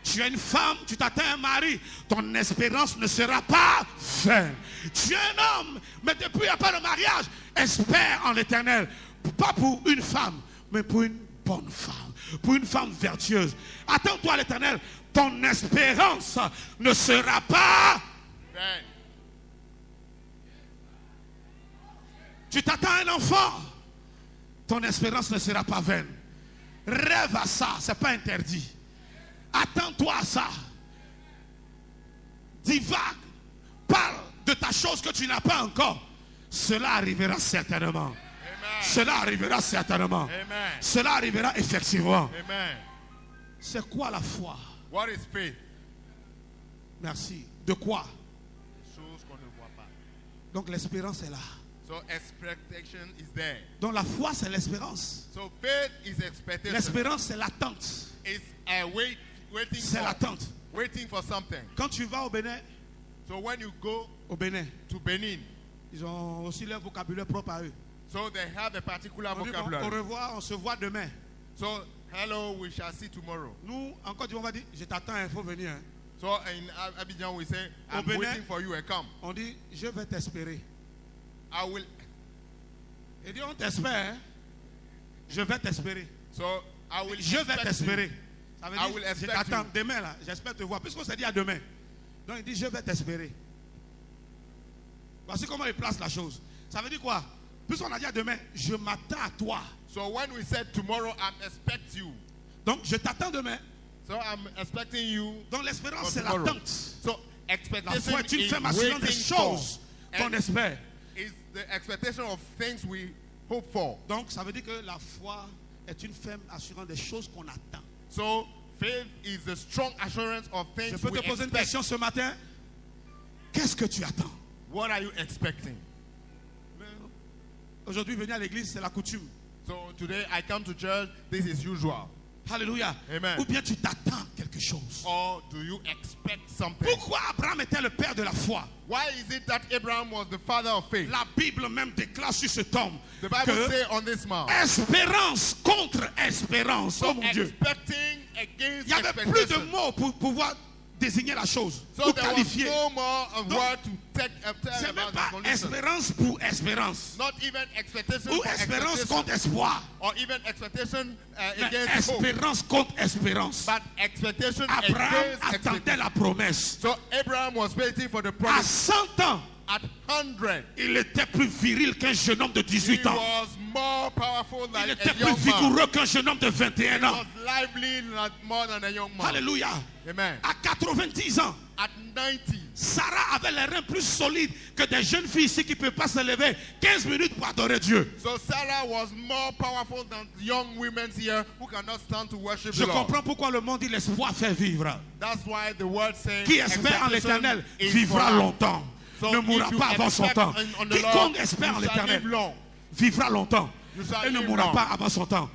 Tu es une femme, tu t'attends à un mari, ton espérance ne sera pas vaine. Tu es un homme, mais depuis il n'y a pas de mariage, espère en l'Éternel. Pas pour une femme, mais pour une bonne femme, pour une femme vertueuse. Attends-toi à l'Éternel, ton espérance ne sera pas vaine. Tu t'attends à un enfant, ton espérance ne sera pas vaine. Rêve à ça, ce n'est pas interdit. Attends-toi à ça. Divague, parle de ta chose que tu n'as pas encore. Cela arrivera certainement. Amen. Cela arrivera certainement. Amen. Cela arrivera effectivement. Amen. C'est quoi la foi? What is faith? Merci. De quoi? Choses qu'on ne voit pas. Donc l'espérance est là. So expectation is there. Donc la foi c'est l'espérance. So faith is expectation. L'espérance c'est l'attente. It's waiting C'est for, l'attente. waiting for something. Quand tu vas au Bénin, So when you go au Bénin, to Benin, ils ont aussi leur vocabulaire propre à eux. so they have a particular On dit au vocabulary. revoir, on se voit demain. So hello, we shall see tomorrow. Nous, en Côte d'Ivoire, on va dire, je t'attends, il faut venir. Hein. So in Abidjan we say, Au I'm Bénin, waiting for you and come. On dit, je vais t'espérer. I will. Et dit, on t'espère. Hein. Je vais t'espérer. So I will. Je vais expect t'espérer. you. Ça veut I dire, will je expect t'attends you. demain là. J'espère te voir. Puisqu'on s'est dit à demain. Donc il dit, je vais t'espérer. Voici comment il place la chose. Ça veut dire quoi? Puisqu'on a dit à demain, je m'attends à toi. So when we said tomorrow, I'm expect you. Donc je t'attends demain. So I'm expecting you. Donc l'espérance for c'est tomorrow. l'attente. So La expectation foi est une is ferme assurance des waiting choses for. qu'on And espère. is the expectation of things we hope for. Donc ça veut dire que la foi est une ferme assurance des choses qu'on attend. So faith is the strong assurance of Je things peux we te poser une expect. question ce matin? Qu'est-ce que tu attends? What are you expecting? Aujourd'hui, venir à l'église, c'est la coutume. So today I come to church. This is usual. Alléluia. Amen. Ou bien tu t'attends quelque chose. Or do you expect something? Pourquoi Abraham était le père de la foi? Why is it that Abraham was the father of faith? La Bible même déclare sur cet homme The Bible que says on this man. espérance contre espérance. So Oh mon Dieu. expecting against Il n'y avait plus de expectation. mots pour pouvoir désigner la chose. So Pour there was qualifier. no more of Donc, word to tell C'est about même the pas solution. espérance pour espérance. Not even expectation Ou for espérance expectation. contre espoir. Or even expectation Mais against hope. espérance contre espérance. But expectation Abraham against attendait expectation. la promesse. So Abraham was waiting for the À promise. 100 ans, At 100, il était plus viril qu'un jeune homme de he 18 ans. was more powerful Il than était a plus young man. vigoureux qu'un jeune homme de 21 He ans. was lively more than a young man. Alléluia. Amen. À 90 ans, At 90, Sarah avait les reins plus solides que des jeunes filles ici qui ne peuvent pas se lever 15 minutes pour adorer Dieu. so Sarah was more powerful than young women here who cannot stand to worship Je the Lord. comprends pourquoi le monde dit l'espoir fait vivre. That's why the word says Qui espère en l'Éternel expectation is vivra for life. longtemps. So Ne if mourra you pas avant son expect temps. on the Lord, Quiconque espère en you shall live l'Éternel long. vivra longtemps You shall et ne live mourra long. pas avant son temps.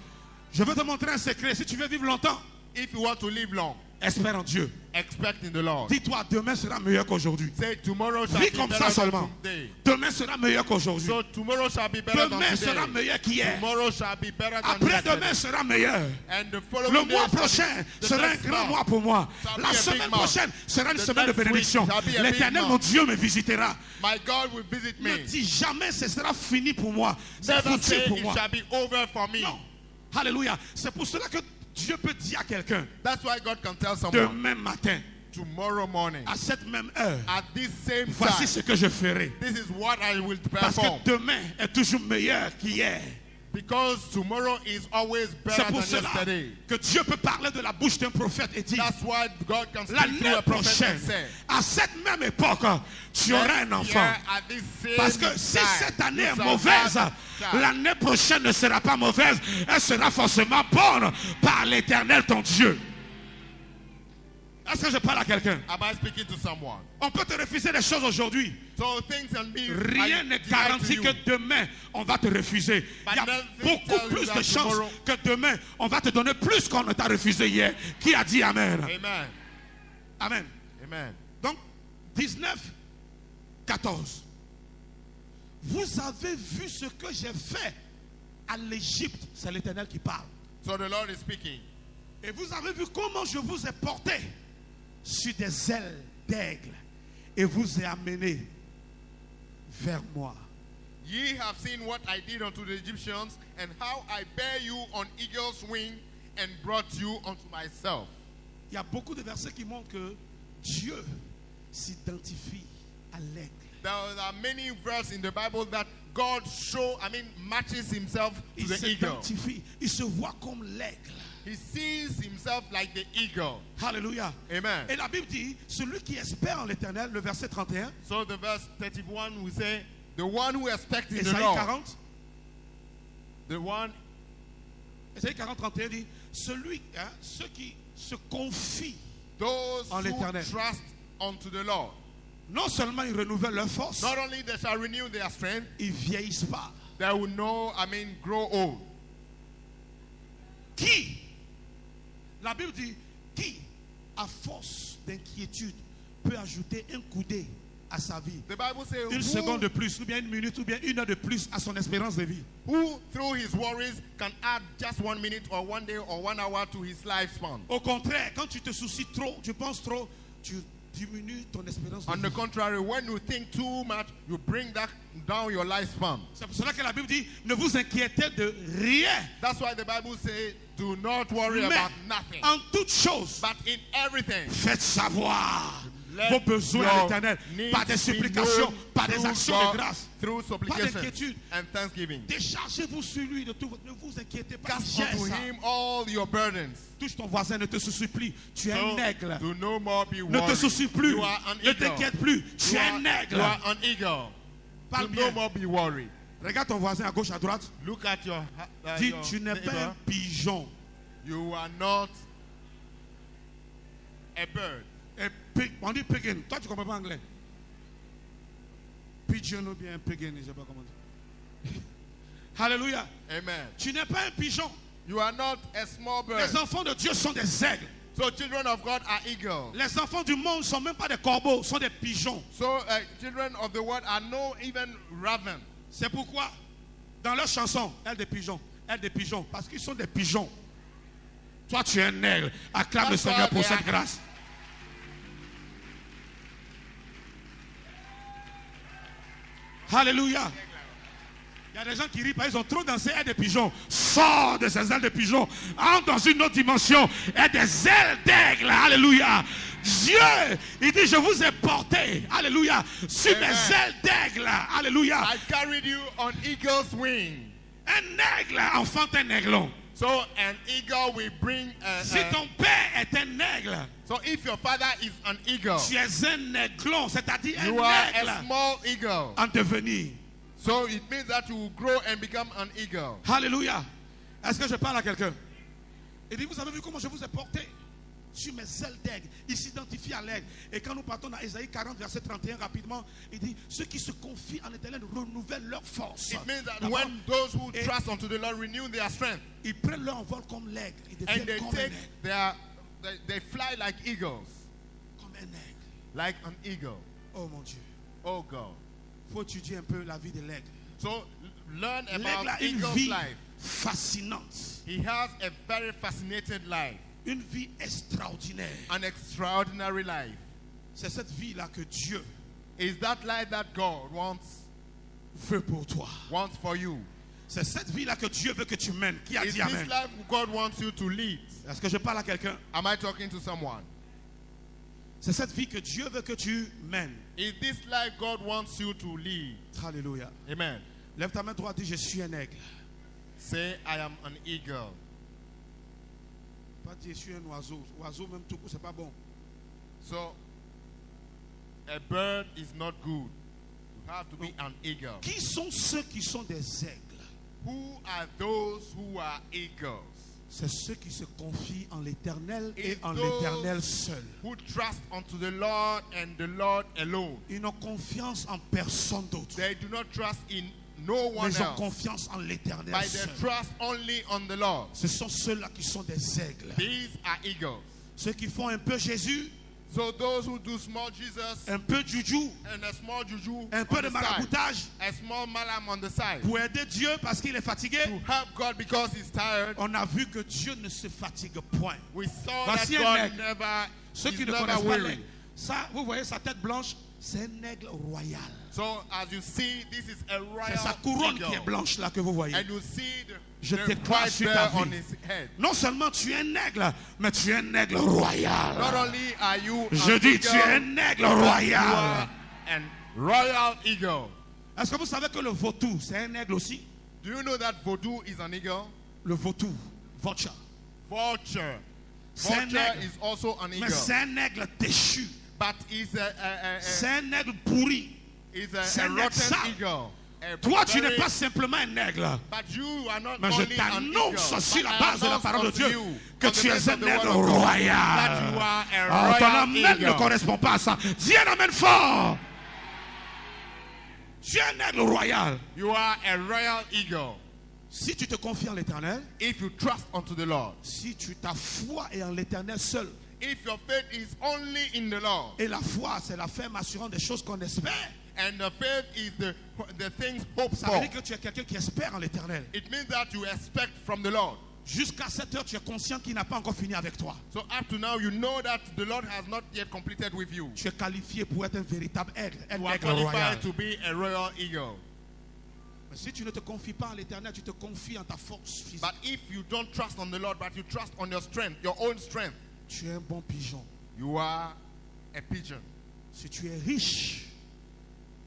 Je vais te montrer un secret. Si tu veux vivre longtemps, If you want to live long, espère en Dieu. expect in the Lord. Dis-toi, demain sera meilleur qu'aujourd'hui. Say tomorrow shall Vis be comme ça better than seulement. today. Demain sera meilleur qu'aujourd'hui. So tomorrow shall be better than Demain sera today. meilleur qu'hier. Tomorrow shall be better than Après-demain yesterday. sera meilleur. And the following Le day mois shall be prochain the sera un next grand month. mois pour moi. Shall La be a semaine big month. prochaine sera une The semaine de next week bénédiction. shall be a big L'Éternel, month. mon Dieu, me visitera. My God will visit Ne me. dis jamais ce sera fini pour moi. C'est Never foutu say pour it moi. shall be over for me. Non. Alléluia. C'est pour cela que Dieu peut dire à quelqu'un, That's why God can tell someone demain matin, tomorrow morning à cette même heure, at this same voici time, ce que je ferai. this is what I will Parce perform. que demain est toujours meilleur qu'hier. Because tomorrow is always C'est better pour than cela yesterday. que Dieu peut parler de la bouche d'un prophète et dire, That's why God can speak through l'année a prophet prochaine, and say, à cette même époque, tu auras un next enfant. year at this same Parce que si time, cette année you est shall mauvaise, have a child. l'année prochaine ne sera pas mauvaise. Elle sera forcément bonne par l'Éternel ton Dieu. Est-ce que je parle à quelqu'un? Am I speaking to someone? On peut te refuser des choses aujourd'hui. So things can be Rien n'est denied to garanti you. que demain, on va te refuser. But Il y a nothing beaucoup tells you plus that de chances tomorrow- que demain, on va te donner plus qu'on ne t'a refusé hier. Qui a dit Amen? Amen. Amen. Amen. Donc, 19, 14. Vous avez vu ce que j'ai fait à l'Égypte. C'est l'Éternel qui parle. So the Lord is speaking. Et vous avez vu comment je vous ai porté sur des ailes d'aigle et vous ai amené vers moi. Ye have seen what I did unto the Egyptians, and how I bare you on eagle's wing, and brought you unto myself. Il y a beaucoup de versets qui montrent que Dieu s'identifie à l'aigle. There are many verses in the Bible that God matches himself to Il the eagle. s'identifie, il se voit comme l'aigle. He sees himself like the eagle. Alléluia. Amen. Et la Bible dit, celui qui espère en l'Éternel, le verset 31, So the verse 31 we say, the one who expects in the Ésaïe Lord. 40, The one, Ésaïe 40, 31 dit, ceux qui se confient, those En who l'Éternel. trust unto the Lord. non seulement ils renouvellent leur force, Not only they shall renew their strength, ils vieillissent pas. they will grow old. Qui, la Bible dit, qui, à force d'inquiétude, peut ajouter un coudé à sa vie, The Bible says, une seconde de plus, ou bien une minute, ou bien une heure de plus à son espérance de vie. who through his worries can add just 1 minute or 1 day or 1 hour to his lifespan. Au contraire, quand tu te soucies trop, tu penses trop, tu diminues ton espérance de On the vie. contrary, when you think too much, you bring that down your lifespan. C'est pour cela que la Bible dit, ne vous inquiétez de rien, That's why the Bible says, do not worry mais about nothing, en toutes choses, but in everything, faites savoir let vos besoins à your l'Éternel, needs par des be supplications, known par des through actions God, de grâce. through supplications d'inquiétude. and thanksgiving. Déchargez-vous sur lui de tout votre... Ne vous inquiétez pas. Cast Gère unto ça. him all your burdens. Touche ton voisin, ne te soucie plus. Tu es So, un aigle. do no more be Ne te worried. soucie plus. You are an Ne eagle. t'inquiète plus. Tu You es are, un you aigle. are an eagle. Parle Do bien. no more be worried. Regarde ton voisin à gauche, à droite. Look at your, Dis, your tu n'es pas neighbor. un pigeon. You are not a bird. On dit pigeon. Toi, tu ne comprends pas anglais. Pigeon ou bien pigeon, je ne sais pas comment dire. Alléluia. Amen. Tu n'es pas un pigeon. You are not a small bird. Les enfants de Dieu sont des aigles. So children of God are eagles. Les enfants du monde ne sont même pas des corbeaux, sont des pigeons. So children of the world are no even raven. C'est pourquoi, dans leur chanson, elle des pigeons, parce qu'ils sont des pigeons. Toi, tu es un aigle. Acclame le That's Seigneur why pour they cette are- grâce. Alléluia. Il y a des gens qui rient, parce qu'ils ont trop dansé, et des pigeons. Sors de ces ailes de pigeons. Entre dans une autre dimension. Et des ailes d'aigle. Alléluia. Dieu, il dit, je vous ai porté. Alléluia. Sur Amen. des ailes d'aigle. Alléluia. I carried you on eagle's wing. Un aigle enfante un aiglon. So an eagle will bring. Si ton père est un aigle, So if your father is an eagle, tu es un aiglon, c'est-à-dire you un are aigle a small eagle. en devenir. So it means that you will grow and become an eagle. Alléluia. Est-ce que je parle à quelqu'un? Il dit, vous avez vu comment je vous ai porté sur mes ailes d'aigle. Il s'identifie à l'aigle. Et quand nous partons dans Ésaïe 40, verset 31, rapidement, il dit, ceux qui se confient en l'Éternel renouvellent leur force. It means that D'abord, when those who et- trust unto the Lord renew their strength, ils prennent leur envol comme l'aigle. Ils and deviennent they comme un take aigle. they fly like eagles, Comme un aigle. like an eagle. Oh mon Dieu. Oh God. Il faut étudier un peu la vie de l'aigle. So learn L'aigle about a une eagle's vie life. fascinante. He has a very fascinating life, Une vie extraordinaire. an extraordinary life. C'est cette vie-là que Dieu Is that life that God veut pour toi. wants for you? C'est cette vie-là que Dieu veut que tu mènes. Qui a Is dit this Amen? life God wants you to lead? Est-ce que je parle à quelqu'un? Am I talking to someone? C'est cette vie que Dieu veut que tu mènes. Is this life God wants you to lead? Alléluia. Amen. Lève ta main droite et dis, je suis un aigle. Say, I am an eagle. Pas dire, je suis un oiseau. Oiseau même tout court, c'est pas bon. So, a bird is not good. You have to be an eagle. Qui sont ceux qui sont des aigles? Who are those who are eagles? C'est ceux qui se confient en l'Éternel et It's en those l'Éternel seul. who trust unto the Lord and the Lord alone. Ils n'ont confiance en personne d'autre. They do not trust in no one Mais ils ont else, confiance en l'Éternel but they seul. trust only on the Lord. Ce sont ceux-là qui sont des aigles. These are eagles. Ceux qui font un peu Jésus, So those who do small Jesus un peu juju, and a small juju un peu on de the side, maraboutage a small malam on the side, pour aider Dieu parce qu'il est fatigué. to help God because he's tired. On a vu que Dieu ne se fatigue point. We saw Voici that un God aigle. never, Ceux is qui ne never connaissent pas weary. l'aigle, ça, vous voyez sa tête blanche, c'est un aigle royal. So as you see, this is a C'est sa royal couronne eagle. qui est blanche là que vous voyez. And you see Je the déclare white sur ta bear on vie. his head. Non seulement tu es un aigle, mais tu es un aigle royal. Not only are you Je an dis eagle, tu es un aigle but you royal. are an royal eagle. Est-ce que vous savez que le vautour, c'est un aigle aussi? Do you know that voodoo is an eagle? Le vautour, vulture. Vulture. C'est un Vulture aigle. is also an Mais eagle. c'est un aigle déchu. But is C'est un aigle pourri. C'est a un aigle rotten sale. eagle. A Toi, tu n'es very- pas simplement un aigle. But you are not Mais je only an eagle, t'annonce sur but la I base de la announce parole de unto Dieu you, que on the tu es basis un of the word aigle of God, royal. that you are a Ah, ton royal amen ne eagle. correspond pas à ça. Dis un amen fort. Tu es un aigle royal. You are a royal eagle. Si tu te confies en l'Éternel, If you trust unto the Lord, si ta foi est en l'Éternel seul, if your faith is only in the Lord, et la foi, c'est la ferme assurance des choses qu'on espère. and the faith is the things hoped Ça veut for, dire que tu es quelqu'un qui espère en l'Éternel. it means that you expect from the Lord. Jusqu'à cette heure, tu es conscient qu'il n'a pas encore fini avec toi. So up to now, you know that the Lord has not yet completed with you. Tu es qualifié pour être un véritable aigle, un You are aigle royal. qualified to be a royal eagle. Mais si tu ne te confies pas en l'Éternel, tu te confies en ta force physique. But if you don't trust on the Lord, but you trust on your strength, your own strength, Tu es un bon pigeon. you are a pigeon. Si tu es riche,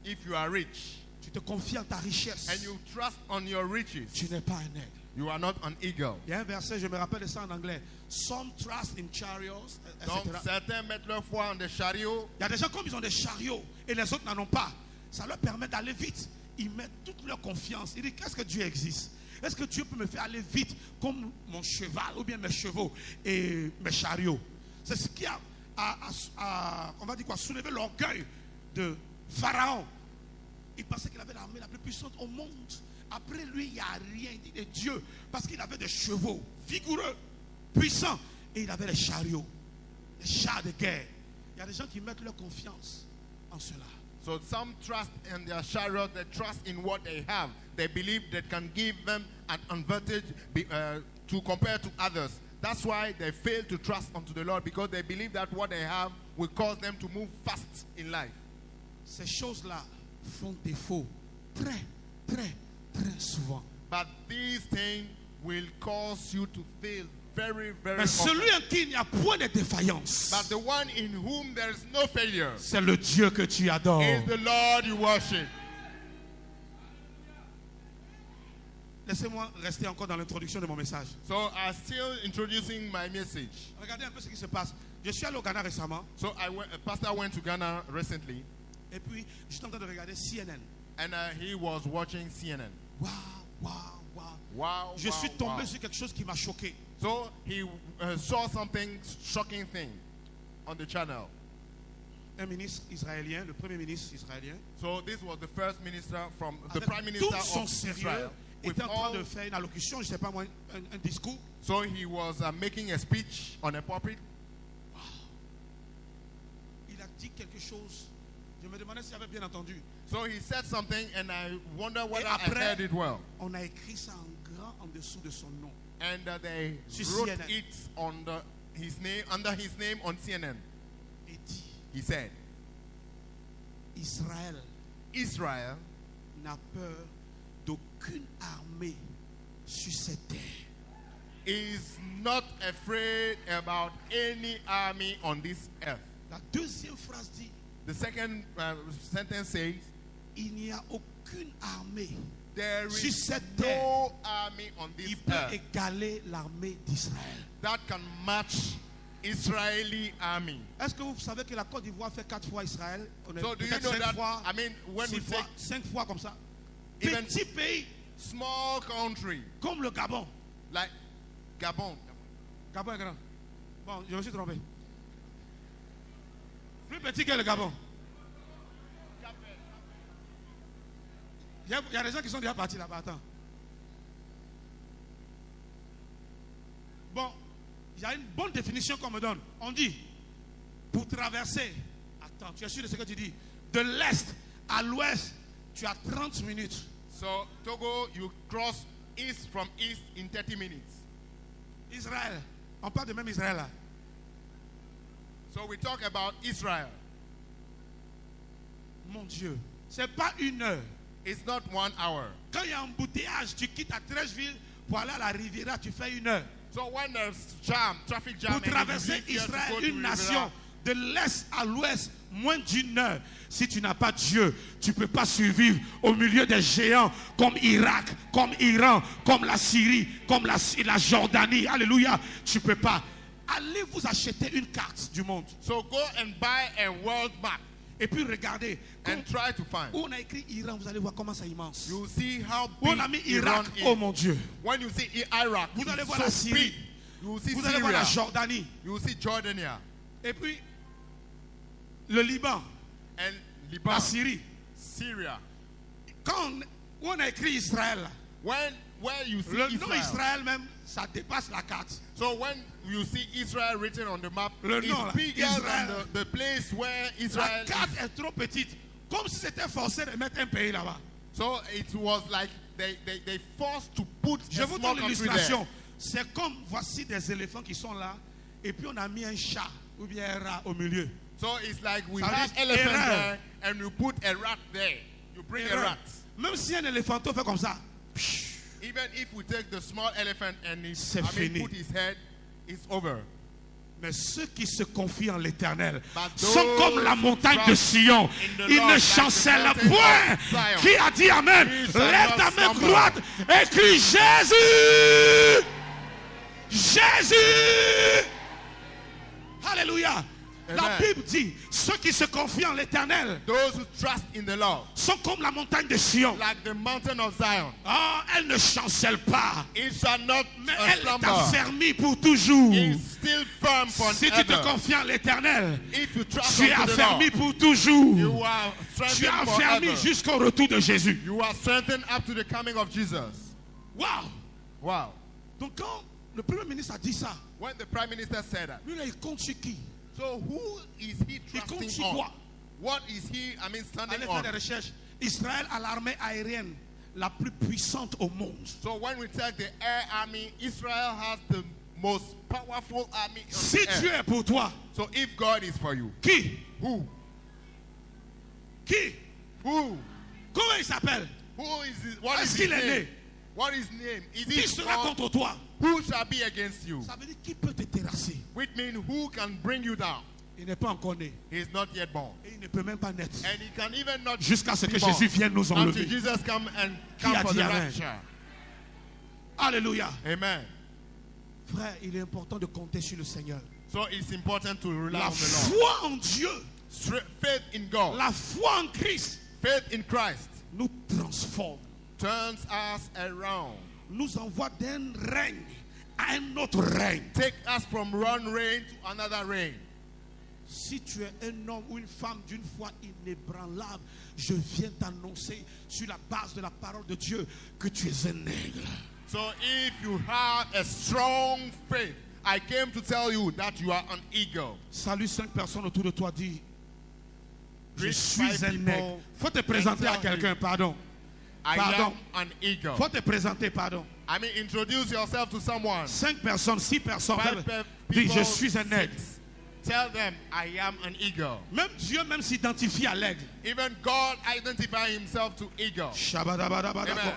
If you are rich tu te confies en ta richesse. and you trust on your riches, Tu n'es pas un aigle. you are not an eagle. Il y a un verset, je me rappelle de ça en anglais. Some trust in chariots, Donc etc. certains mettent leur foi en des chariots. Il y a des gens comme ils ont des chariots et les autres n'en ont pas. Ça leur permet d'aller vite. Ils mettent toute leur confiance. Ils disent, qu'est-ce que Dieu existe? Est-ce que Dieu peut me faire aller vite comme mon cheval ou bien mes chevaux et mes chariots? C'est ce qui a, on va dire quoi, soulevé l'orgueil de Pharaon. Il pensait qu'il avait l'armée la plus puissante au monde. Après lui, il n'y a rien. Il est Dieu. Parce qu'il avait des chevaux vigoureux, puissants. Et il avait des chariots, des chars de guerre. Il y a des gens qui mettent leur confiance en cela. So some trust in their chariot, they trust in what they have. They believe that can give them an advantage to compare to others. That's why they fail to trust unto the Lord, because they believe that what they have will cause them to move fast in life. Ces choses-là font défaut très, très, très souvent. But these things will cause you to fail very, very Mais often. celui en qui il n'y a point de défaillance, But the one in whom there is no failure c'est le Dieu que tu adores. is the Lord you worship. Laissez-moi rester encore dans l'introduction de mon message. So I'm still introducing my message. Regardez un peu ce qui se passe. Je suis allé au Ghana récemment So a pastor went to Ghana recently, et puis j'étais en train de regarder CNN. and he was watching CNN. Waouh, waouh, waouh. Wow, Je wow, suis tombé wow. sur quelque chose qui m'a choqué. So he saw something shocking thing on the channel. Un ministre israélien, le premier ministre israélien, So this was the first minister from the avec prime minister tout son of sérieux, Israel. With était en train all, de faire une allocution, je ne sais pas moi, un discours. so he was making a speech on a pulpit. Il a dit quelque chose. Je me demandais si j'avais bien entendu. So he said something, and I wonder whether I après- heard it well. On a écrit ça en grand en dessous de son nom. And they Sur wrote CNN. it on his name, under his name on CNN. Et dit, He said, Israël Israel n'a peur d'aucune armée sur cette terre. is not afraid about any army on this earth. La deuxième phrase dit, The second sentence says, il n'y a aucune armée there sur is cette terre no army on this qui peut earth égaler l'armée d'Israël. that can match Israeli army. Est-ce que vous savez que la Côte d'Ivoire fait 4 fois Israël? On est So do you peut-être know 5 that? fois, I mean, when 6 we fois, say 5 fois comme ça. Even- Petit pays small country comme le Gabon. like Gabon. Gabon est grand. Bon, je me suis trompé. Plus petit que le Gabon. Il y a des gens qui sont déjà partis là-bas. Attends. Bon, il y a une bonne définition qu'on me donne. On dit, pour traverser, attends, tu es sûr de ce que tu dis, de l'est à l'ouest, tu as 30 minutes. So Togo, you cross east from east in 30 minutes. Israël, on parle de même Israël là. So we talk about Israel. Mon Dieu, c'est pas une heure. It's not 1 hour. Quand il y a un embouteillage, tu quittes à Treichville pour aller à la Riviera, tu fais 1 heure. So when there's jam, traffic jam, Pour traverser Israël, une nation, de l'est à l'ouest, moins d'1 heure. Si tu n'as pas Dieu, tu ne peux pas survivre au milieu des géants comme Irak, comme Iran, comme la Syrie, comme la Jordanie. Alléluia. Tu ne peux pas. Allez vous acheter une carte du monde. So go and buy a world map Et puis regardez. and try to find. Où on a écrit Iran, vous allez voir comment c'est immense. You see how Où big on a mis Iran Irak, is. oh mon Dieu. When you see Iraq, Vous allez it's voir so la Syrie. big. You will see Vous allez voir la Syria. Jordanie. You will see Jordania Et puis le Liban, and la Liban, Syrie. Syria. Où on a écrit Israël, Where you see le nom Israel. Israël même, ça dépasse la carte. So when you see Israel written on the map, Le it's nom, là, bigger Israël. than the place where La Israel carte is. est trop petite. Comme si c'était forcé de mettre un pays là-bas. So it was like they forced to put Je a vous small donne country l'illustration. there. C'est comme, voici des éléphants qui sont là. Et puis on a mis un chat ou bien un rat au milieu. So it's like we Ça veut have dire elephant erreur. there and you put a rat there. You bring a Erreur. rat. Même si un éléphanto fait comme ça. Even if we take the small elephant and C'est fini. put his head, it's over. Mais ceux qui se confient en l'éternel But sont those comme la montagne who de trust Sion. in the Ils Lord ne like the chancellent mountain point. of Zion. Qui a dit Amen? He shall Lève not ta main slumber. droite et crie Jésus. Jésus. Alléluia. La Amen. Bible dit, ceux qui se confient en l'éternel Those who trust in the Lord, sont comme la montagne de Sion. like the mountain of Zion, Ah, elle ne chancelle pas. it shall not Mais elle est slumber. affermie pour toujours. It's still firm Si tu te forever. confies en l'éternel, If you trust tu es unto the affermi Lord, pour toujours. you are Tu es strengthened affermi forever. jusqu'au retour de Jésus. You are strengthened up to the coming of Jesus. Wow. Wow. Donc quand le Premier ministre a dit ça, When the Prime Minister said that, lui là, il compte sur qui? so who is he Il compte trusting sur on? quoi? What is he, standing Allez on? faire des recherches. Israël a l'armée aérienne la plus puissante au monde. So when we take the air army, Israel has the most powerful army on Si the Dieu earth. est pour toi, So if God is for you, qui? who? Qui? Who? Comment il s'appelle? Who is his, what is Est-ce his qu'il est name? né? What is his name? Is Qui he sera strong? contre toi? Who shall be against you? Ça veut dire qui peut te terrasser? Which means who can bring you down? Il n'est pas encore né. He is not yet born. Et il ne peut même pas naître. And he can even not Jusqu'à ce be que born Jésus vienne nous until enlever. Jesus come Qui a for dit the amen? rapture. Alléluia. Amen. Frère, il est important de compter sur le Seigneur. So it's important to rely La on the Lord. foi en Dieu, Faith in God, la foi en Christ faith in Christ nous transforme, turns us around. nous envoie d'un règne à un autre règne. Take us from one reign to another reign. Si tu es un homme ou une femme d'une foi inébranlable, je viens t'annoncer sur la base de la parole de Dieu que tu es un aigle. So if you have a strong faith, I came to tell you that you are an eagle. Salut 5 personnes autour de toi, dis je Greet suis 5 un people aigle. Faut te présenter à and tell quelqu'un, pardon. I Pardon. am an eagle. Faut te présenter, pardon. I mean, introduce yourself to someone. 5 personnes, 6 personnes. 5 Dis people, je suis un aigle. 6. Tell them, I am an eagle. Même Dieu même s'identifie à l'aigle. Even God identifies himself to eagle. Shabadabadabadagot. Amen.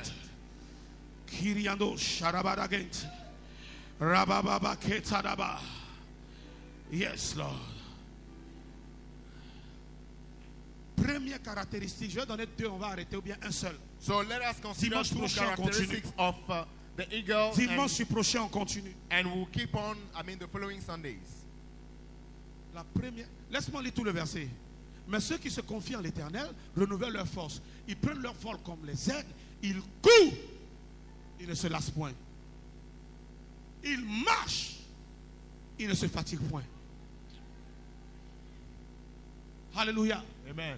Kiriando sharabadagent. Rabababa ketadaba. Yes, Lord. Première caractéristique, je vais donner 2, on va arrêter, ou bien un seul. So let us consider Dimanche 2 prochain, on characteristics of the eagle, Dimanche prochain, on continue. and we'll keep on, the following Sundays. La première, laisse-moi lire tout le verset. Mais ceux qui se confient en l'Éternel renouvellent leur force. Ils prennent leur vol comme les aigles. Ils courent. Ils ne se lassent point. Il marche. Il ne se fatigue point. Alléluia. Amen.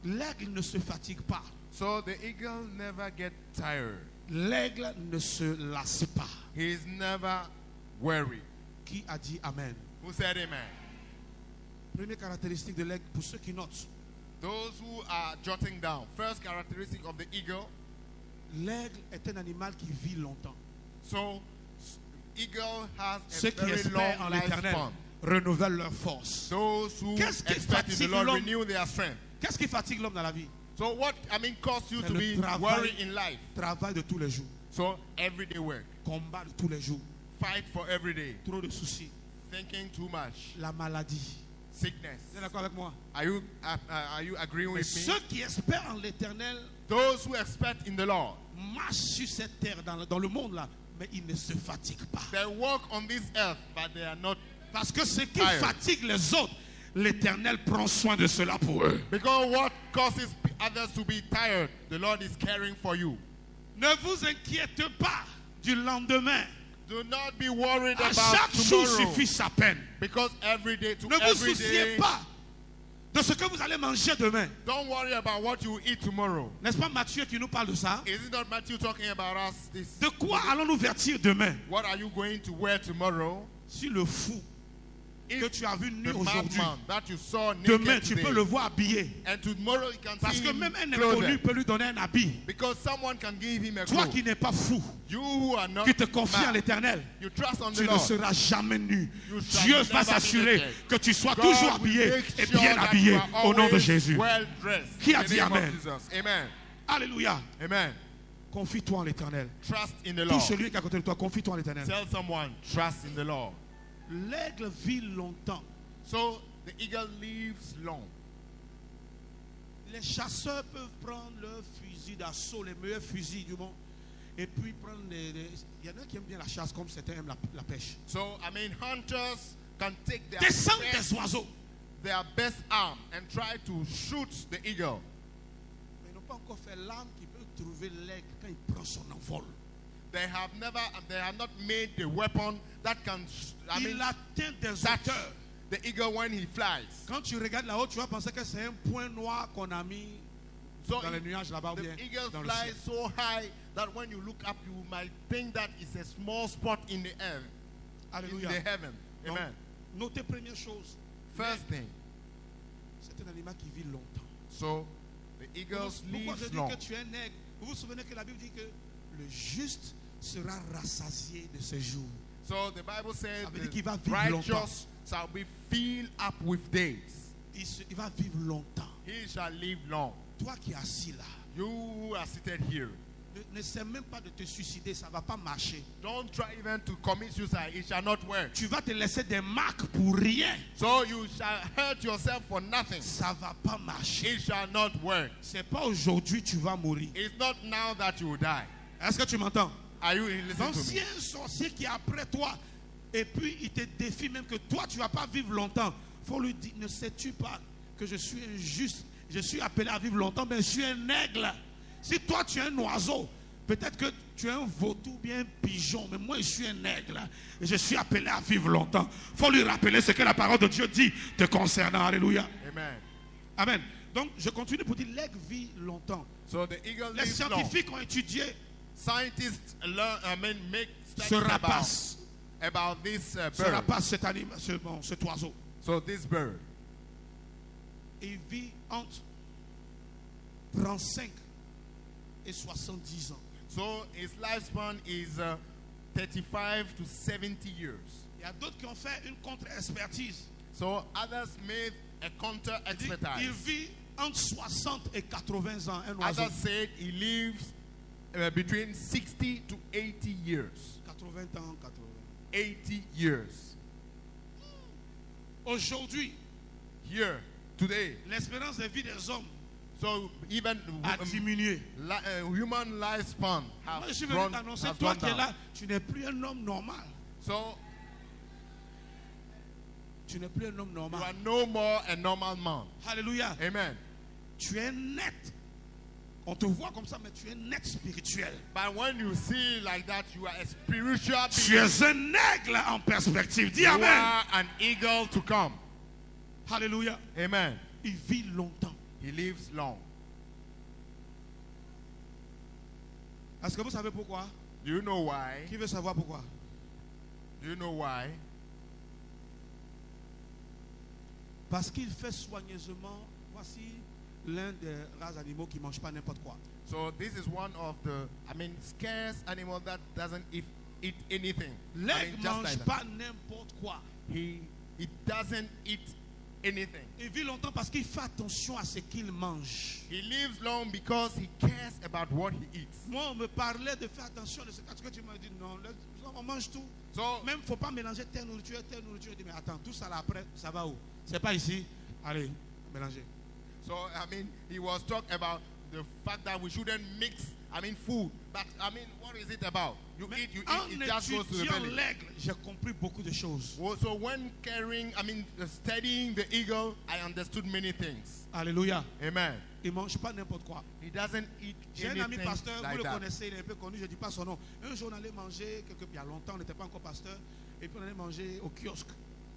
L'aigle ne se fatigue pas. So the eagle never gets tired. L'aigle ne se lasse pas. He is never weary. Qui a dit Amen? Who said amen? Première caractéristique de l'aigle, pour ceux qui notent, Those who are jotting down. First characteristic of the eagle. l'aigle est un animal qui vit longtemps. So eagle has a Ceux qui very espèrent en long l'éternel lifespan. renouvellent leur force. Those who Qu'est-ce qui expect in the fatigue Lord l'homme? renew their strength. Qu'est-ce qui fatigue l'homme dans la vie? So what cause you C'est to le be travail. worried in life? Travail de tous les jours. So everyday work, Combat de tous les jours. fight for every day, Trop de soucis. thinking too much, La maladie. sickness. Vous êtes d'accord avec moi? Are you agreeing Mais with me? ceux qui espèrent en l'éternel Those who expect in the Lord, marchent sur cette terre, dans le monde là, mais ils ne se fatiguent pas. they walk on this earth, but they are not. Parce que ce qui Tired. fatigue les autres, l'éternel prend soin de cela pour eux. Because what causes others to be tired, the Lord is caring for you. Ne vous inquiétez pas du lendemain. Do not be worried À about chaque jour tomorrow. suffit sa peine. Because every day to Ne vous every souciez day. pas de ce que vous allez manger demain. Don't worry about what you eat tomorrow. N'est-ce pas Matthieu qui nous parle de ça? Is it not Matthew talking about us this? De quoi allons-nous vêtir demain? What are you going to wear tomorrow? Si le fou que tu as vu nu The aujourd'hui, madman that you saw naked demain tu today, peux le voir habillé. and tomorrow you can Parce see que him même un clothed. inconnu peut lui donner un habit. Because someone can give him a Toi cloth. qui n'es pas fou, You who are not qui te confie en mad, l'éternel, you trust on the tu ne Lord. seras jamais nu. You shall Dieu never va be s'assurer naked. que tu sois God toujours will habillé make et sure bien that habillé you are au nom de always Jésus. well dressed. Qui a In the dit name of Amen? Jesus. Amen. Alléluia. Amen. Confie-toi en l'éternel. Trust in the Tout Lord. celui qui est à côté de toi, confie-toi en l'éternel. Tell someone, trust in the Lord. L'aigle vit longtemps. So the eagle lives long. Les chasseurs peuvent prendre leurs fusils d'assaut, les meilleurs fusils du monde, et puis prendre il y en a qui aiment bien la chasse comme certains aiment la pêche. So hunters can take Descendre des oiseaux. their best arm and try to shoot the eagle. Mais ils n'ont pas encore fait l'arme qui peut trouver l'aigle quand il prend son envol. They have not made the weapon that can Il atteint des touch hauteurs. the eagle when he flies. Quand tu regardes là-haut, tu vas penser que c'est un point noir qu'on a mis So dans les nuages là-bas ou bien the eagle dans le flies ciel. so high that when you look up, you might think that it's a small spot in the air, Alléluia. in the heaven. Donc, Amen. notez première chose. First thing, C'est un animal qui vit longtemps. so the eagle Pourquoi je lives dis long. que tu es un aigle? Vous vous souvenez que la Bible dit que le juste sera rassasié de ses jours. So the Bible says Ça veut dire the qu'il va vivre longtemps. righteous shall be filled up with days. Il va vivre longtemps. He shall live long. Toi qui es assis là, You who are seated here, n'essaie même pas de te suicider, ça ne va pas marcher. don't try even to commit suicide. It shall not work. Tu vas te laisser des marques pour rien. So you shall hurt yourself for nothing. Ça ne va pas marcher. It shall not work. C'est pas aujourd'hui tu vas mourir. It's not now that you will die. Est-ce que tu m'entends? Are you listening to me? L'ancien sorcier qui est après toi, et puis il te défie même que toi tu ne vas pas vivre longtemps. Il faut lui dire, ne sais-tu pas que je suis injuste? Je suis appelé à vivre longtemps, mais je suis un aigle. Si toi tu es un oiseau, peut-être que tu es un vautour, bien un pigeon, mais moi je suis un aigle. Et je suis appelé à vivre longtemps. Il faut lui rappeler ce que la parole de Dieu dit te concernant. Alléluia. Amen. Amen. Donc je continue pour dire, l'aigle vit longtemps. So the eagle Les lives long. scientifiques ont étudié Scientists make ce studies rapace. about this Ce bird. rapace, cet animal, cet oiseau. So this bird, Il vit entre 35 et 70 ans. so his lifespan is 35 to 70 years. Il y a d'autres qui ont fait une contre-expertise. So others made a counter Il expertise. vit entre 60 et 80 ans, un oiseau. Others said he lives between 60 to 80 years. 80 ans, 80. 80 years. Aujourd'hui, Here, today. l'espérance de vie des hommes So even a diminué. human lifespan Moi, je suis has venu t'annoncer, has toi gone qui es down. là, tu n'es plus un homme normal. So Tu n'es plus un homme you normal. are no more a normal man. Alléluia. Amen. Tu es net On te voit comme ça, mais tu es un être spirituel. But when you see like that, you are a spiritual Tu being. es un aigle en perspective. Dis You amen. are an eagle to come. Alléluia. Amen. Il vit longtemps. He lives long. Est-ce que vous savez pourquoi? Do you know why? Qui veut savoir pourquoi? Do you know why? Parce qu'il fait soigneusement. Voici l'un des rares animaux qui ne mange pas n'importe quoi. So this is one of the, scarce animal that doesn't eat anything. L'aigle ne just mange like that. pas n'importe quoi. He doesn't eat anything. Il vit longtemps parce qu'il fait attention à ce qu'il mange. He lives long because he cares about what he eats. Moi, on me parlait de faire attention à ce que tu m'as dit. Non, on mange tout. So Même il ne faut pas mélanger telle nourriture, telle nourriture. Je dis, mais attends, tout ça là après, ça va où? C'est pas ici. Allez, mélangez. So, he was talking about the fact that we shouldn't mix, food. But, what is it about? You Mais eat, en it just goes to the étudiant belly. l'aigle, j'ai compris beaucoup de choses. Well, so when studying the eagle, I understood many things. Alléluia. Amen. Il ne mange pas n'importe quoi. He doesn't eat J'ai un ami anything pasteur, like vous le that. connaissez, il est un peu connu, je ne dis pas son nom. Un jour, on allait manger, il y a longtemps, on n'était pas encore pasteur, et puis on allait manger au kiosque.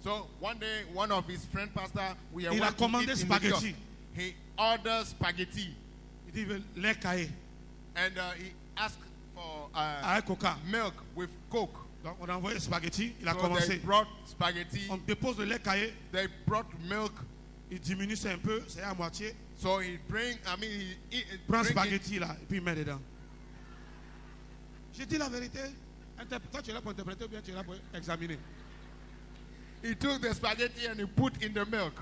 So one day, one of his friend pastor, we are Il a went to commandé eat in the spaghetti. kiosk. He ordered spaghetti, Il dit, il veut lait caillé, and he asked for avec coca. milk with Coke. Donc on a envoyé spaghetti, il a So they commencé. brought spaghetti. On dépose le lait caillé, They brought milk. il diminue ça un peu, c'est à moitié. So he bring, he Prends bring it. spaghetti là, et puis il met dedans. J'ai dit la vérité. Toi, tu es là pour interpréter ou bien tu es là pour examiner? He took the spaghetti and he put in the milk.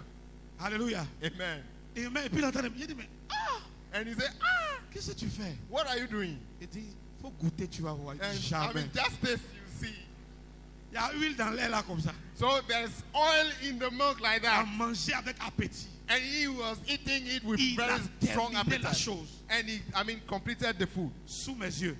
Alléluia. Amen. Et puis il entend, il dit, mais And he said, "Ah, qu'est-ce que tu fais? what are you doing?" Il dit, faut goûter, tu vas voir. Il And dit, jamais. just this, you see. Il y a huile dans l'air là comme ça. So there's oil in the milk like Il a that, mangé avec appétit. and he was eating it with Il a very strong terminé la appetite. chose And he, completed the food. sous mes yeux.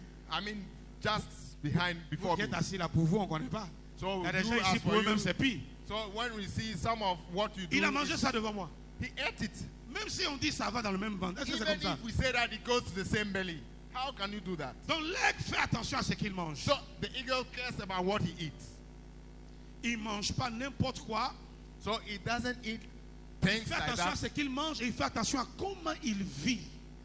Just behind Vous before qui me. êtes assis là, pour vous, on ne connaît pas. So Il y a des gens you, ici, as pour for eux-mêmes, you, c'est pire. so when we see some of what you do, Il a mangé ça devant moi. he ate it. Même si on dit ça va dans le même ventre. Est-ce que c'est Even comme ça? if we say that it goes to the same belly, how can you do that? Donc l'aigle fait attention à ce qu'il mange. So the eagle cares about what he eats. Il ne mange pas n'importe quoi. So he doesn't eat Il things fait like attention à that. ce qu'il mange et il fait attention à comment il vit.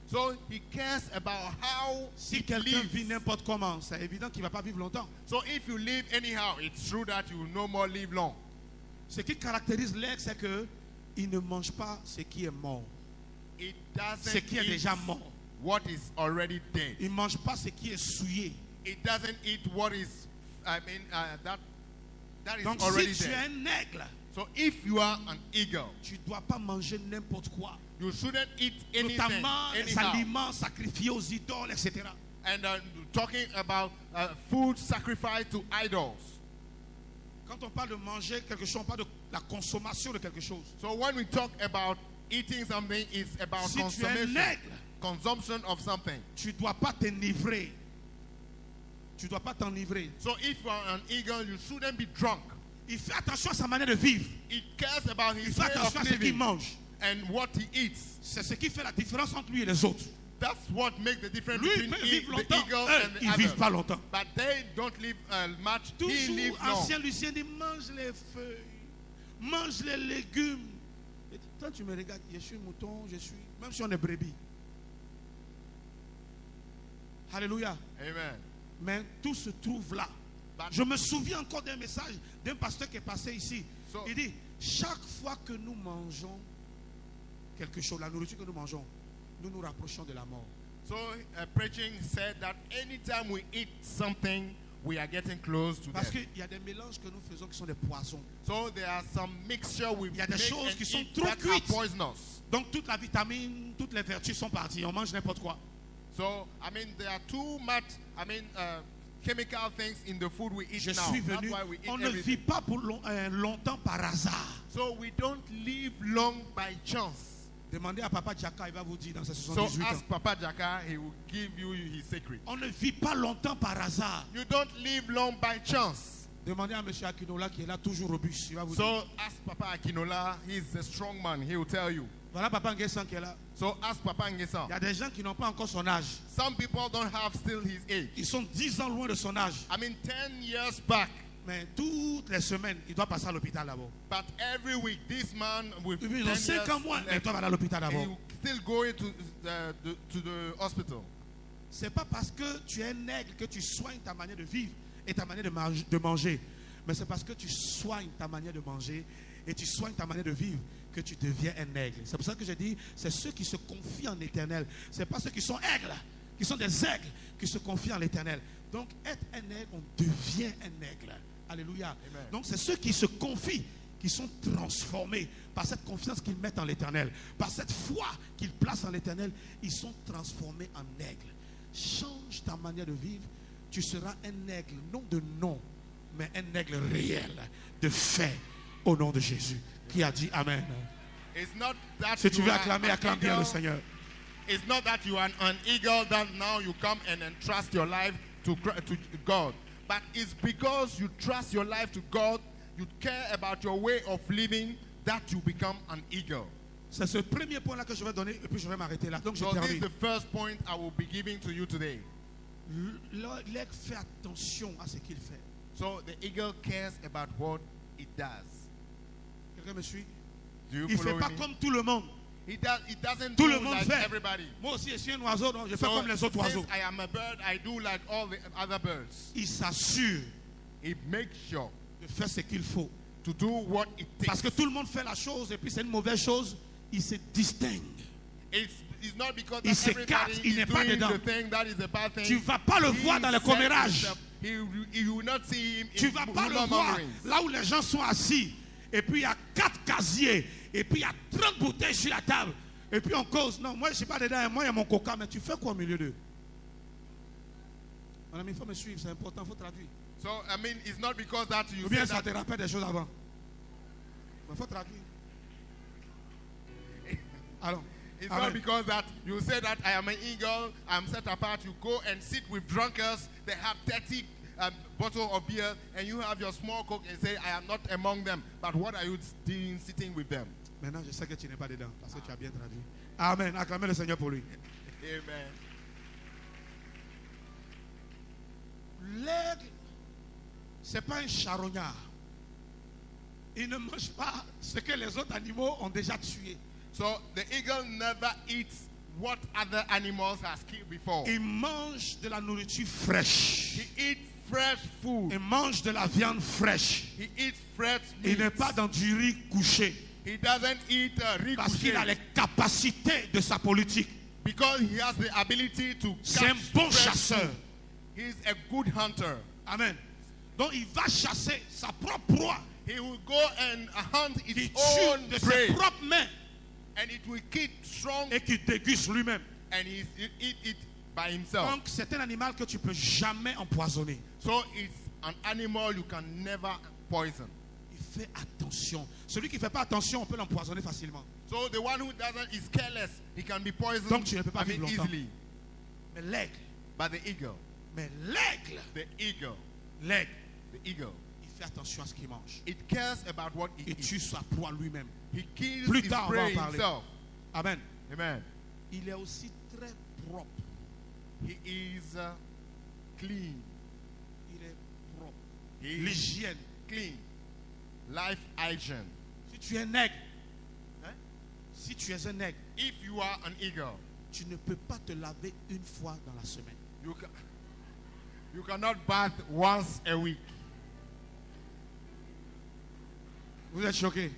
So he cares about how Si he quelqu'un vit lives. n'importe comment, c'est évident qu'il ne va pas vivre longtemps. So if you live anyhow, it's true that you will no more live long. Ce qui caractérise l'aigle, c'est qu'il ne mange pas ce qui est mort. It Ce doesn't qui est eat déjà mort. what is already dead. Il ne mange pas ce qui est souillé. It doesn't eat what is, that is Donc already si tu es dead. un aigle, So if you are an eagle, tu ne dois pas manger n'importe quoi. you shouldn't eat anything Notamment les anyhow. aliments sacrifiés aux idoles, etc. And talking about food sacrificed to idols. Quand on parle de manger quelque chose, on parle de la consommation de quelque chose. So when we talk about eating something, it's about Si tu es un consumption, aigle, consumption of something. tu ne dois pas t'enivrer. Tu ne dois pas t'enivrer. So if you are an eagle, you shouldn't be drunk. Il fait attention à sa manière de vivre. It cares about Il his fait way attention à of ce qu'il living mange. and what he eats. C'est ce qui fait la différence entre lui et les autres. That's what makes the difference Lui, il between peut vivre the longtemps. eagle Eux, and the ils ne vivent others. pas longtemps. But they don't live much. He Toujours, lives long. ancien Lucien dit, mange les feuilles, mange les légumes. Et quand tu me regardes, je suis mouton, même si on est brebis. Alléluia. Amen. Mais tout se trouve là. But Je me souviens encore d'un message d'un pasteur qui est passé ici. So- Il dit, chaque fois que nous mangeons quelque chose, la nourriture que nous mangeons, nous nous rapprochons de la mort. So preaching said that anytime we eat something, we are getting close to Parce death. qu'il y a des mélanges que nous faisons qui sont des poisons. So there are some mixture we Il y a des make choses and qui sont eat trop that are cuites. poisonous. Donc toute la vitamine, toutes les vertus sont parties. On mange n'importe quoi. So there are too much. Chemical things in the food we eat Je now. suis That's venu. why we eat On ne everything. vit pas pour longtemps par hasard. So we don't live long by chance. Demandez à Papa Jaka, il va vous dire dans ses So 78 ans. ask Papa Jaka, he will give you his secret. On ne vit pas longtemps par hasard. You don't live long by chance. Demandez à M. Akinola qui est là toujours robuste. Il va vous dire. So ask Papa Akinola, he's a strong man. He will tell you. Voilà Papa Nguessan qui est là. So ask Papa Nguessan. Il y a des gens qui n'ont pas encore son âge. Some people don't have still his age. Ils sont 10 ans loin de son âge. I mean, 10 years back. Mais toutes les semaines, il doit passer à l'hôpital d'abord. But every week, this man with 10 Ils ont 5 ans years moins, mais il left, doit aller à l'hôpital he d'abord. will still going to the hospital. C'est pas parce que tu es nègre que tu soignes ta manière de vivre et ta manière de manger. Mais c'est parce que tu soignes ta manière de manger et tu soignes ta manière de vivre que tu deviens un aigle. C'est pour ça que je dis, c'est ceux qui se confient en l'Éternel. C'est pas ceux qui sont aigles, qui sont des aigles, qui se confient en l'Éternel. Donc, être un aigle, on devient un aigle. Alléluia. Amen. Donc, c'est ceux qui se confient, qui sont transformés par cette confiance qu'ils mettent en l'Éternel. Par cette foi qu'ils placent en l'Éternel, ils sont transformés en aigle. Change ta manière de vivre, tu seras un aigle, non de nom, mais un aigle réel, de fait, au nom de Jésus. Qui a dit Amen? It's not that Si tu you veux are acclamer, an acclame bien le eagle. Seigneur. It's not that you are an eagle that now you come and entrust your life to God. But it's because you trust your life to God, you care about your way of living, that you become an eagle. C'est ce premier point-là que je vais donner et puis je vais m'arrêter là. Donc je So this is termine. the first point I will be giving to you today. L'aigle fait attention à ce qu'il fait. So the eagle cares about what it does. Quelqu'un me suit? Do you Il ne fait follow pas me? comme tout le monde. It doesn't Tout do le monde like fait. everybody. Moi aussi, je suis un oiseau, donc je fais So comme les autres oiseaux. since I am a bird, I do like all the other birds. Il s'assure It makes sure de faire ce qu'il faut. to do what it takes. Parce que tout le monde fait la chose et puis c'est une mauvaise chose, il se distingue. It's not because Il that s'écarte, everybody il is n'est pas doing dedans. the thing that is a bad thing. Tu ne vas pas le voir dans les He commérages. set himself- You will not see him Tu in ne vas pas le rumor voir mongering. là où les gens sont assis. Et puis il y a 4 casiers. Et puis il y a 30 bouteilles sur la table. Et puis on cause. Non, moi je ne suis pas dedans. Moi il y a mon coca. Mais tu fais quoi au milieu d'eux? Mon ami, il faut me suivre. C'est important. Il faut traduire. So, I mean, it's not because that you Ou bien say ça that. te rappelle des choses avant. Il faut traduire. Alors. It's Amen. not because that you say that I am an eagle, I'm set apart. You go and sit with drunkards. They have 30 bottle of beer, and you have your small coke and say, I am not among them. But what are you doing sitting with them? Maintenant, je sais que tu n'es pas dedans. Parce que tu as bien traduit. Amen. Acclamez le Seigneur pour lui. Amen. L'aigle, ce n'est pas un charognard. Il ne mange pas ce que les autres animaux ont déjà tué. So the eagle never eats what other animals has killed before. Il mange de la nourriture fraîche. He eats fresh food. Il mange de la viande fraîche. He eats fresh Il meat. n'est pas dans du riz couché. He doesn't eat Parce qu'il a les ricochet capacités de sa politique. because he has the ability to C'est un catch bon fresh chasseur. food. He's a good hunter. Amen. Donc il va chasser sa propre proie. He will go and hunt Il its tue own de prey, ses propres mains and it will keep strong, et qu'il déguste lui-même. and he eat it by himself. Donc c'est un animal que tu ne peux jamais empoisonner. So it's an animal you can never poison. Il fait attention. Celui qui ne fait pas attention, on peut l'empoisonner facilement. So the one who doesn't is careless. He can be poisoned. Donc tu ne peux pas I mean, vivre longtemps. easily. Mais l'aigle, But the eagle, l'aigle, the eagle, il fait attention à ce qu'il mange. it cares about what it Il eats. tue sa proie lui-même. He kills Plus his tard, on va prey en parler. himself. Amen. Amen. Il est aussi très propre. He is clean. Il est propre. He is L'hygiène. clean. Life hygiene. Si tu es un aigle, Hein? si tu es un aigle, If you are an eagle, tu ne peux pas te laver une fois dans la semaine. you cannot bath once a week. Vous êtes choqués?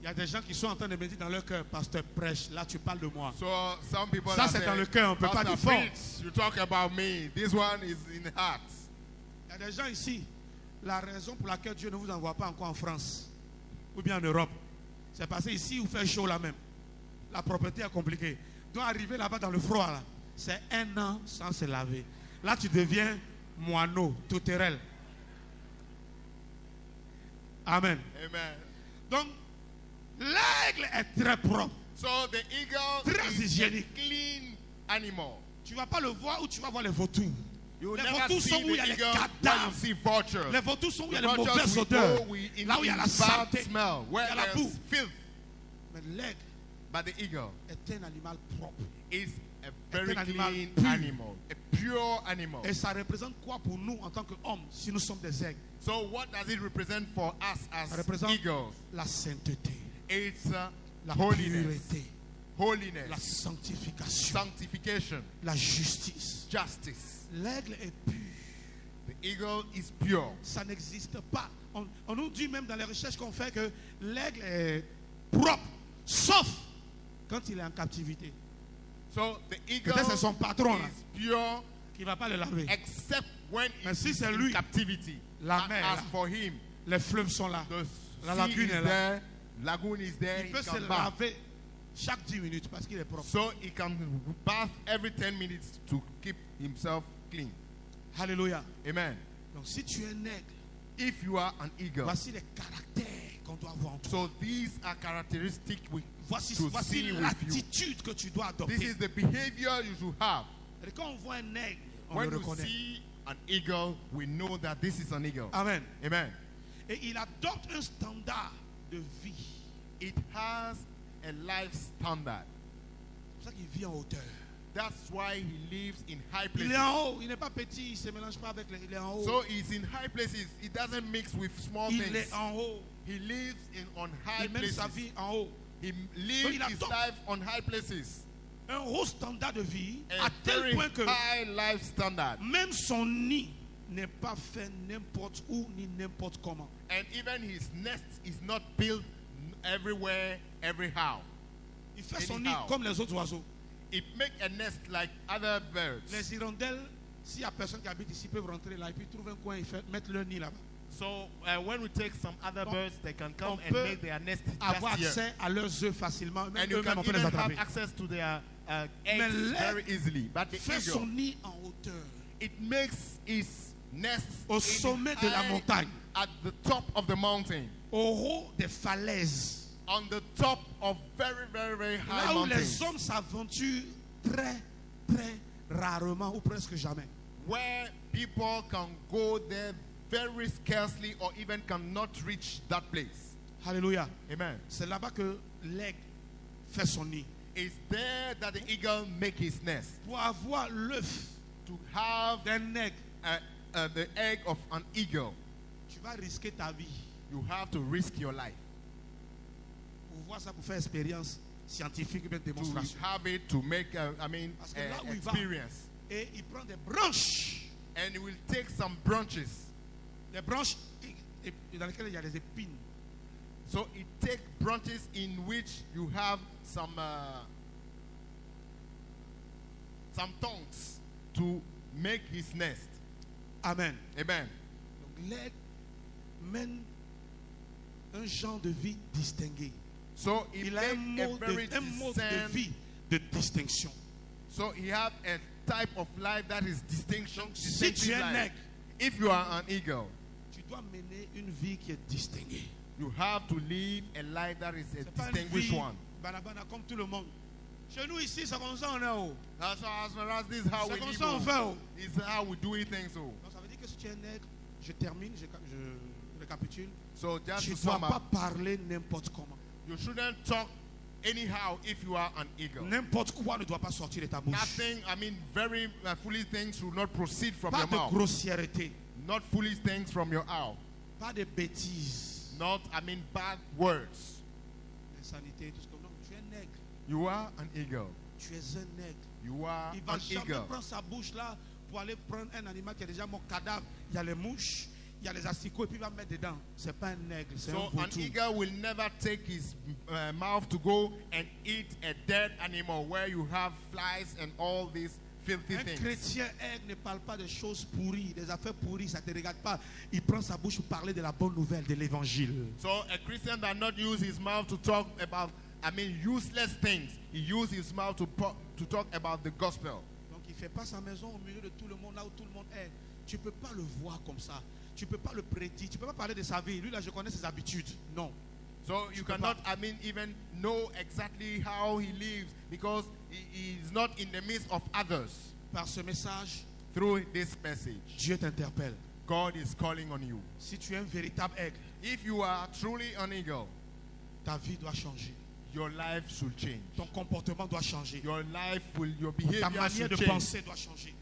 Il y a des gens qui sont en train de me dire dans leur cœur, pasteur prêche, là tu parles de moi. So some people Ça, are c'est saying, dans le cœur, on peut pas Pastor dire fort. preach, you talk about me. This one is in the heart. Il y a des gens ici, la raison pour laquelle Dieu ne vous envoie pas encore en France ou bien en Europe, c'est parce qu'ici il fait chaud là même. La propreté est compliquée. Donc arriver là-bas dans le froid, là, c'est 1 an sans se laver. Là tu deviens moineau, touterelle. Amen. Amen. Donc l'aigle est très propre. So the eagle Très is a hygiénique. clean animal. Tu ne vas pas le voir où tu vas voir les vautours. You will Les never vautours see sont où il y a the les eagle when you cadavres. see vultures. Les vautours sont où il y a The les mauvaises vultures will odeurs. go in Là où il y a la bad saleté. smell, where Il y a la there's boue. filth. Mais l'aigle But the eagle est un animal propre. is a very un animal clean pur. animal, a pure animal. Et ça représente quoi pour nous en tant qu'hommes si nous sommes des aigles? So what does it represent for us Ça as représente eagles? la sainteté, It's la holiness, pureté, la holiness, sanctification, sanctification, la justice. justice. L'aigle est pur. The eagle is pure. Ça n'existe pas. On nous dit même dans les recherches qu'on fait que l'aigle est propre, sauf quand il est en captivité. So the eagle Peut-être c'est son patron là, is pure qui ne va pas le laver. except when Mais it si is c'est in lui, captivity. la mer, As là. for him, Les fleuves sont là. the La sea lagune is est là. there, lagoon is there, Il he peut se can bath. laver chaque 10 minutes parce qu'il est propre. So he can bath every 10 minutes to keep himself clean. Alléluia. Amen. Donc si tu es un aigle, If you are an eagle, voici les caractères qu'on doit avoir en toi. so these are characteristics Voici to see with you. l'attitude que tu dois adopter. This is the behavior you should have. Et quand on voit un aigle, on When le we reconnaît. see an eagle, we know that this is an eagle. Amen. Amen. Et il adopte un standard de vie. It has a life standard. C'est pour ça qu'il vit en hauteur. That's why he lives in high Il est places. en haut, il n'est pas petit, il ne se mélange pas avec les... Il est en haut. So he's in high places. He doesn't mix with small Il things. est en haut. He lives on high Il mène places. sa vie en haut. He So lives il his adopte life on high places. Un haut standard de vie A à tel very point que high life standard. même son nid n'est pas fait n'importe où ni n'importe comment. And even his nest is not built everywhere, everyhow. Il fait son nid Anyhow. comme les autres oiseaux. It makes a nest like other birds. Les hirondelles, s'il n'y a personne qui habite ici, peuvent rentrer là et puis trouver un coin et mettre leur nid là-bas. So when we take some other On- birds, they can come on and peut make their nest Avoir just here. accès à leurs œufs facilement. Même And you eux-mêmes, can on peut les even have attraper. access to their Mais eggs l'aigle very easily. But the Fait son eagle, nid en hauteur. it makes its nest Au in sommet de la high- montagne. at the top of the mountain, Au haut des falaises. on the top of very, very, very high Là où les mountains, hommes s'aventurent très, très rarement ou presque jamais. where people can go there very scarcely or even cannot reach that place. Alléluia. Amen. C'est là-bas que l'aigle fait son nid. It's there that the eagle make his nest. Pour avoir l'œuf To have d'un aigle, the egg of an eagle, tu vas risquer ta vie. you have to risk your life Pour voir ça, pour faire expérience scientifique, bien to démonstration. have it, to make Parce que là où il va- experience. Et il prend des branches. And he will take some branches. Des branches dans lesquelles il y a des épines. So it takes branches in which you have some tongues to make his nest. Amen. Amen. Donc l'aigle mène un genre de vie distingué. So he Il a un makes a mode, very un mode de discern. vie de distinction. So he have a type of life that is distinction. Si tu distinctive es un life. aigle, If you are an eagle, tu dois mener une vie qui est distinguée. you have to live a life that is a C'est pas une distinguished vie one. banabana comme tout le monde. Chez nous ici, c'est comme ça on est haut. That's as far as this is how we C'est comme live. ça on fait haut. This is how we do it things. Oh. Donc ça veut dire que si tu es un aigle, je termine, je récapitule. So just Tu to ne dois sum pas up, parler n'importe comment. you shouldn't talk anyhow if you are an eagle. N'importe quoi ne doit pas sortir de ta bouche. Nothing, very foolish things should not proceed from Pas your de mouth. grossièreté, Not foolish things from your mouth. pas de bêtises, Not, bad words. l'insanité, tout ce que non. Tu es un aigle. You are an eagle. Tu es un aigle. You are Il va an jamais eagle. prendre sa bouche là pour aller prendre un animal qui est déjà mort cadavre. Il y a les mouches, il y a les asticots et puis il va mettre dedans. C'est pas un aigle, c'est un So an vautour. eagle will never take his mouth to go and eat a dead animal where you have flies and all these filthy Un things. chrétien aigle ne parle pas de choses pourries, des affaires pourries, ça ne te regarde pas. Il prend sa bouche pour parler de la bonne nouvelle, de l'évangile. So a Christian does not use his mouth to talk about, useless things. He uses his mouth to talk about the gospel. Donc il ne fait pas sa maison au milieu de tout le monde, là où tout le monde est. Tu ne peux pas le voir comme ça. Tu ne peux pas le prêter. Tu ne peux pas parler de sa vie. Lui là, je connais ses habitudes. Non. So you cannot, even know exactly how he lives because he is not in the midst of others. Par ce message, through this message. Dieu t'interpelle. God is calling on you. Si tu es un véritable aigle, If you are truly an eagle, ta vie doit changer. your life should change. Ton comportement doit changer. Your Ta behavior manière should de change. penser doit changer.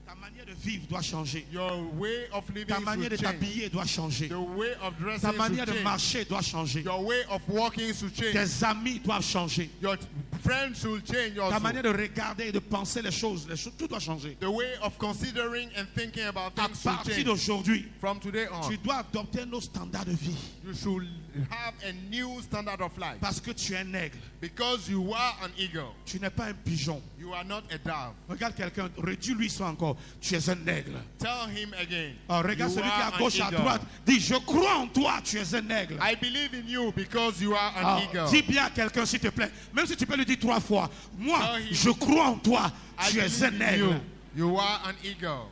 Ta manière de vivre doit changer. Your way of living Ta manière de should change. t'habiller doit changer. The way of dressing Ta should manière de change. marcher doit changer. Your way of walking should change. Tes amis doivent changer. Your friends should change Ta also. manière de regarder et de penser les choses, tout doit changer. The way of considering and thinking about À things should partir change. d'aujourd'hui, From today on, tu dois adopter nos standards de vie. you should have a new standard of life. Parce que tu es un aigle. Because you are an eagle. Tu n'es pas un pigeon. You are not a dove. Regarde quelqu'un, réduis-lui ça encore. Tu es un aigle. Tell him again. Alors, regarde You celui qui est are à an gauche, à eagle. droite. Dis, je crois en toi, tu es un aigle. I believe in you because you are an Alors, eagle. dis bien à quelqu'un, s'il te plaît. Même si tu peux le dire 3 fois. Moi, Tell him, je crois en toi, I tu es believe un in aigle. you. You are an eagle.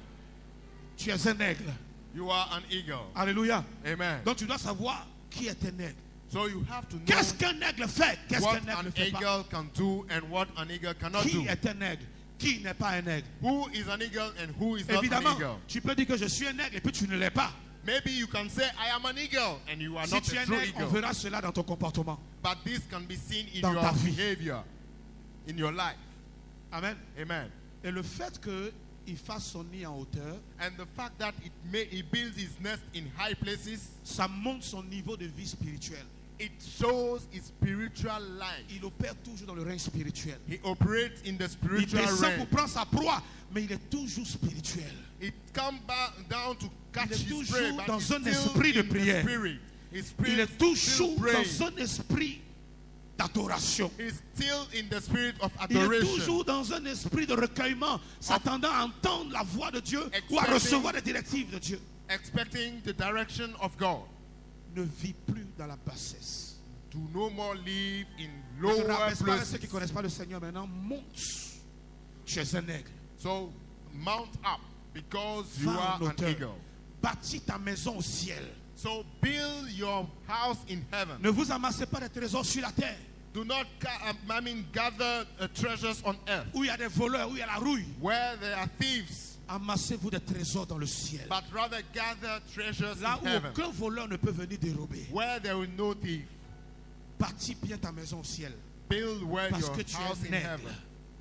Tu es un aigle. You are an eagle. Alléluia. Amen. Donc tu dois savoir qui est un aigle. So you have to know Qu'est-ce qu'un aigle fait? Qu'est-ce what qu'un aigle an ne fait pas? eagle can do and what an eagle cannot Qui do. est un aigle? Qui n'est pas un aigle? Who is an eagle and who is not an Évidemment, eagle? tu peux dire que je suis un aigle et puis tu ne l'es pas. Maybe you can say, I am an eagle, and you are Si not tu es a un true aigle, on eagle. verra cela dans ton comportement. But this can be seen in Dans your ta vie. behavior, in your life. Amen. Amen. Et le fait qu'il fasse son nid en hauteur, And the fact that he builds his nest in high places, ça montre son niveau de vie spirituelle. it shows his spiritual life. Il opère toujours dans le règne spirituel. He operates in the Il spiritual descend realm. pour prendre sa proie, mais il est toujours spirituel. He comes down to catch est his toujours prey, but dans he's un still esprit de in the prière. spirit. His spirit Il est still toujours praying. dans un esprit d'adoration. He's still in the spirit of Il est adoration. toujours dans un esprit de recueillement, s'attendant à entendre la voix de Dieu ou à Expecting- recevoir les directives de Dieu. Expecting the direction of God. Ne vis plus dans la bassesse. Do no more live in Ne te lower rabaisse pas à ceux qui ne places. connaissent pas le Seigneur maintenant. Monte. Tu es un aigle. So mount up because you Va are en an hauteur. eagle. Bâtis ta maison au ciel. So build your house in heaven. Ne vous amassez pas des trésors sur la terre, Do not gather treasures on earth où il y a des voleurs, où il y a la rouille. where there are thieves, Amassez-vous des trésors dans le ciel. but rather gather treasures Là in où heaven aucun voleur ne peut venir dérober. where there will no thief. Bâtis bien ta maison au ciel. Build where Parce your que tu es house un in aigle. heaven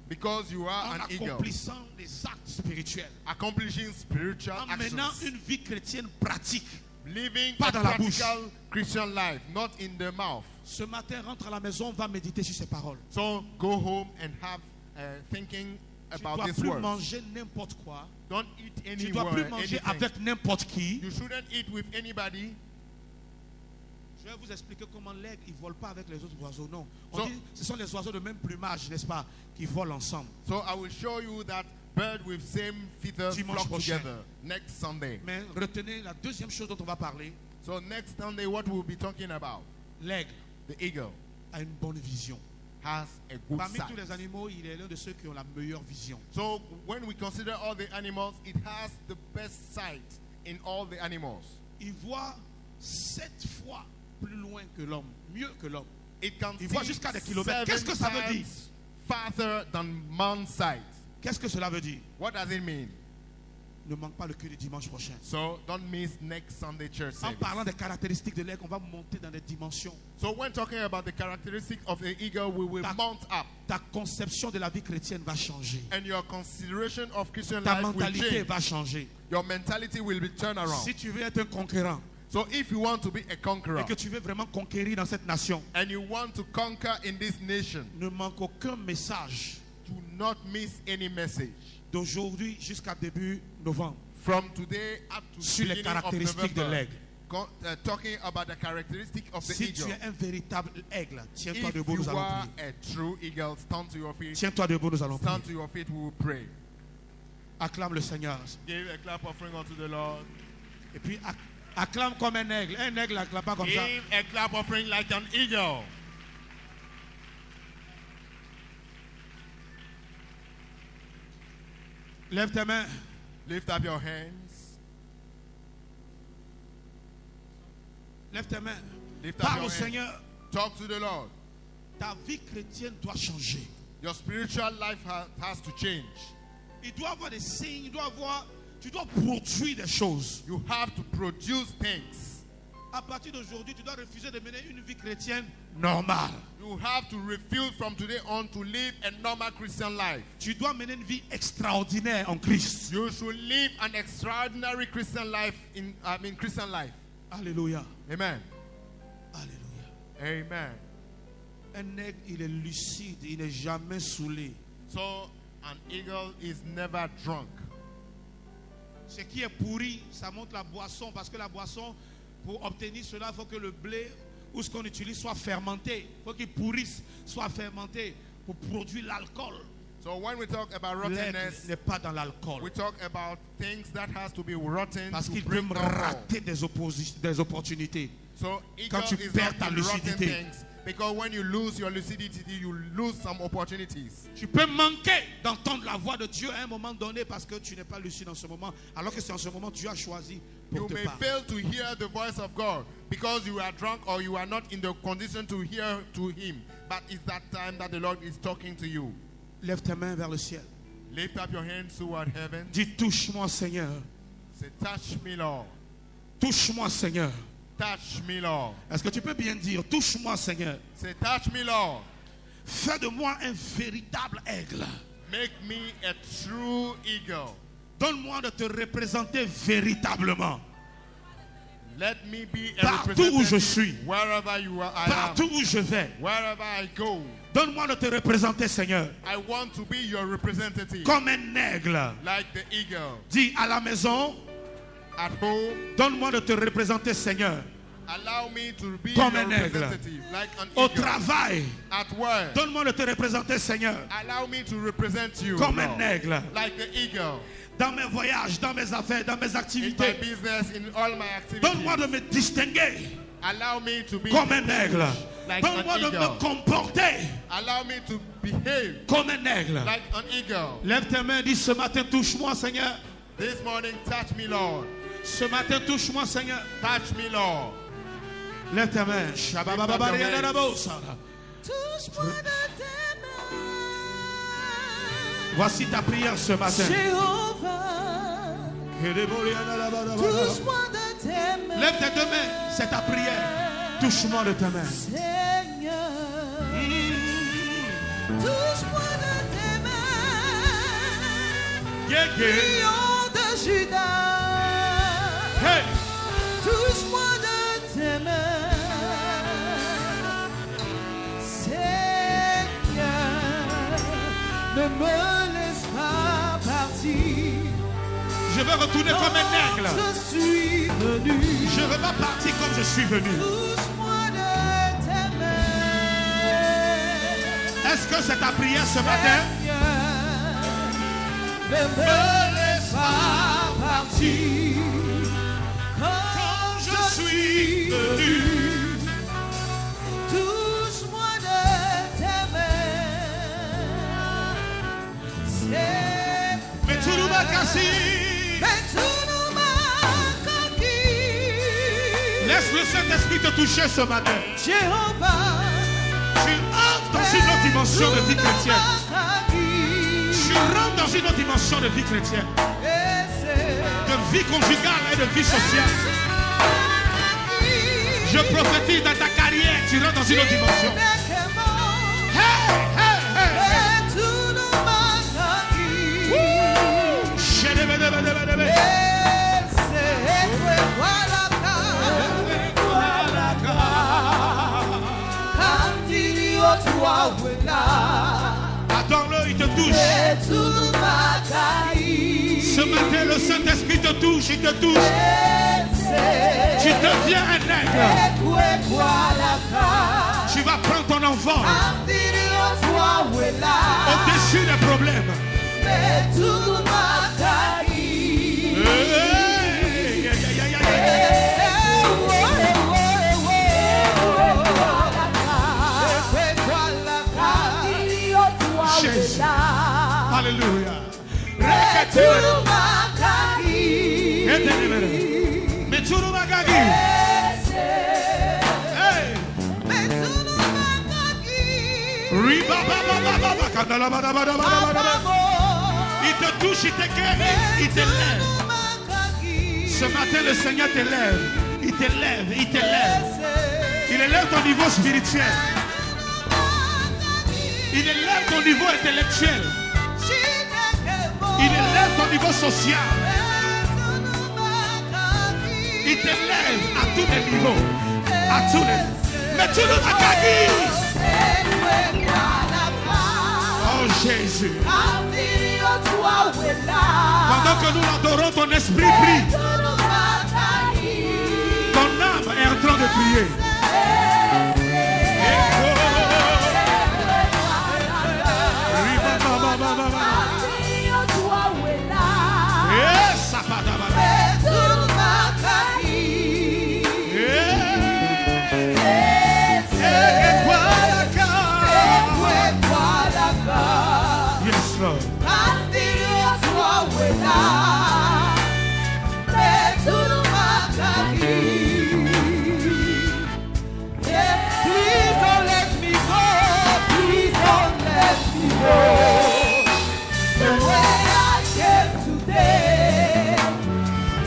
because you are En an eagle, accomplissant des actes spirituels. accomplishing spiritual En menant actions, une vie chrétienne pratique. living Pas a dans la bouche. practical Christian life, not in the mouth. Ce matin, rentre à la maison, va méditer sur ces paroles. So go home and have thinking Tu ne about dois this plus word. manger n'importe quoi. Don't eat Tu ne dois anywhere, plus manger anything. avec n'importe qui. You shouldn't eat with anybody. Je vais vous expliquer comment l'aigle, il ne vole pas avec les autres oiseaux. Non. On So- dit, ce sont les oiseaux de même plumage, n'est-ce pas, qui volent ensemble. So I will show you that bird with same feathers Dimanche flock prochain. together next Sunday. Mais retenez la deuxième chose dont on va parler. So next Sunday, what we'll be talking about, L'aigle the eagle a une bonne vision. has a good Parmi sight. tous les animaux, il est l'un de ceux qui ont la meilleure vision. So when we consider all the animals, it has the best sight in all the animals. Il voit 7 fois plus loin que l'homme, mieux que l'homme. It can Il see voit jusqu'à des kilomètres. Qu'est-ce que ça veut dire? times farther than man's sight. Qu'est-ce que cela veut dire? What does it mean? Ne manque pas le culte du dimanche prochain. So don't miss next Sunday church En service. parlant des caractéristiques de l'aigle, on va monter dans des dimensions. So when talking about the characteristics of the eagle, we will That- mount up, Ta conception de la vie chrétienne va changer. and your consideration of Christian Ta life will mentalité change. va changer. Your mentality will be turned around. Si tu veux être un conquérant So if you want to be a conqueror et que tu veux vraiment conquérir dans cette nation, and you want to conquer in this nation, ne manque aucun message do not miss any message d'aujourd'hui jusqu'à début novembre from today up to sur les beginning of caractéristiques de November. l'aigle. Talking about the characteristic of the Si tu eagle. es un véritable aigle, tiens-toi If debout, nous you allons are prier. a true eagle, stand to your feet. Tiens-toi debout, nous allons Stand prier. to your feet, we will pray. Acclame le Seigneur. Give a clap offering unto the Lord. Et puis acclame comme un aigle. Un aigle n'acclame pas comme ça. Give a clap offering like an eagle. Lève tes mains. Lift up your hands. Lève tes mains. Lift up Parle your au hands. Seigneur. Talk to the Lord. Ta vie chrétienne doit changer. Your spiritual life has to change. Il doit avoir des signes, tu dois produire des choses. You have to produce things. À partir d'aujourd'hui, tu dois refuser de mener une vie chrétienne normale. You have to refuse from today on to live a normal Christian life. Tu dois mener une vie extraordinaire en Christ. You should live an extraordinary Christian life Christian life. Alléluia. Amen. Alléluia. Amen. Un aigle, il est lucide, il n'est jamais saoulé. So an eagle is never drunk. Ce qui est pourri, ça montre la boisson, parce que la boisson, pour obtenir cela, il faut que le blé ou ce qu'on utilise soit fermenté. Il faut qu'il pourrisse, soit fermenté pour produire l'alcool. So when we talk about rottenness, n'est pas dans l'alcool. we talk about things that has to be rotten Parce to qu'il peut bring alcohol. rater des opportunités. So Quand tu eagle is perds not ta in rotten lucidité. things, because when you lose your lucidity, you lose some opportunities. Tu peux manquer d'entendre la voix de Dieu à un moment donné parce que tu n'es pas lucide en ce moment, alors que c'est en ce moment que Dieu a choisi You pour te may parler. fail to hear the voice of God because you are drunk or you are not in the condition to hear to Him. But it's that time that the Lord is talking to you. Lève tes mains vers le ciel. Lift up your hands toward heaven. Dis, touche-moi, Seigneur. Say, touch me, Lord. Touche-moi, Seigneur. Touch me, Lord. Est-ce que tu peux bien dire, touche-moi, Seigneur. Say, touch me, Lord. Fais de moi un véritable aigle. Make me a true eagle. Donne-moi de te représenter véritablement. Let me be a Partout où je representative suis. wherever you are, I am. Partout où je vais. Wherever I go, Donne-moi de te représenter, Seigneur. I want to be your representative. Comme un aigle. Like the eagle. Dis à la maison, At home, donne-moi de te représenter, Seigneur. allow me to be Comme your un aigle. representative. Like an Au eagle. travail, At work, donne-moi de te représenter, Seigneur. allow me to represent you. Comme Lord. un aigle. Like the eagle. Dans mes voyages, dans mes affaires, dans mes In my activités. business, in all my activities. Donne-moi de me distinguer Allow me to be comme un aigle. like an Donne-moi de eagle. me comporter Allow me to behave comme un aigle. like an eagle. Lève tes mains, dis ce matin, touche-moi, Seigneur. This morning, touch me, Lord. Ce matin, touche-moi, Seigneur. Touch me, Lord. Lève tes mains. Touche-moi de tes mains, Voici ta prière ce matin. Jéhovah. Touche-moi de tes mains, Lève tes deux mains, c'est ta prière. Touche-moi de tes mains. Seigneur. Touche-moi de tes mains, Yeah, yeah. Lion de Judas. Hey. Touche-moi de tes mains, Seigneur. Ne me laisse pas partir. Je veux retourner comme un aigle. Je suis venu. Je ne veux pas partir comme je suis venu. Touche-moi de tes mains, Est-ce que c'est ta prière ce matin? Seigneur. Ne me laisse pas partir quand je suis venu. Touche-moi de tes mains, Seigneur. Mais tout nous va casser. Laisse le Saint-Esprit te toucher ce matin. Jéhovah, Tu entres dans une autre dimension de vie chrétienne. Tu rentres dans une autre dimension de vie chrétienne. De vie conjugale et de vie sociale. Je prophétise dans ta carrière, tu rentres dans une autre dimension. Hey, hey, hey, hey. Shedebedebedebedebe. Attends-le, il te touche. Ce matin, le Saint-Esprit te touche, il te touche. Tu deviens un aigle. Tu vas prendre ton enfant au-dessus des problèmes. Hey, yeah, yeah, yeah, yeah. Jésus. Alléluia. Metsurumagagi. Hey. Il te touche Il t'élève. Ce matin, le Seigneur t'élève. Il t'élève, il t'élève. Il élève ton niveau spirituel. Il élève ton niveau intellectuel. Il élève ton niveau social. Il t'élève à tous les niveaux. À tous les... Mais tu nous as gagné. Oh Jésus. Pendant que nous l'adorons, ton esprit prie. Ton âme est en train de prier. Yes, Lord. Please don't let me go. Please don't let me go. The way I came today.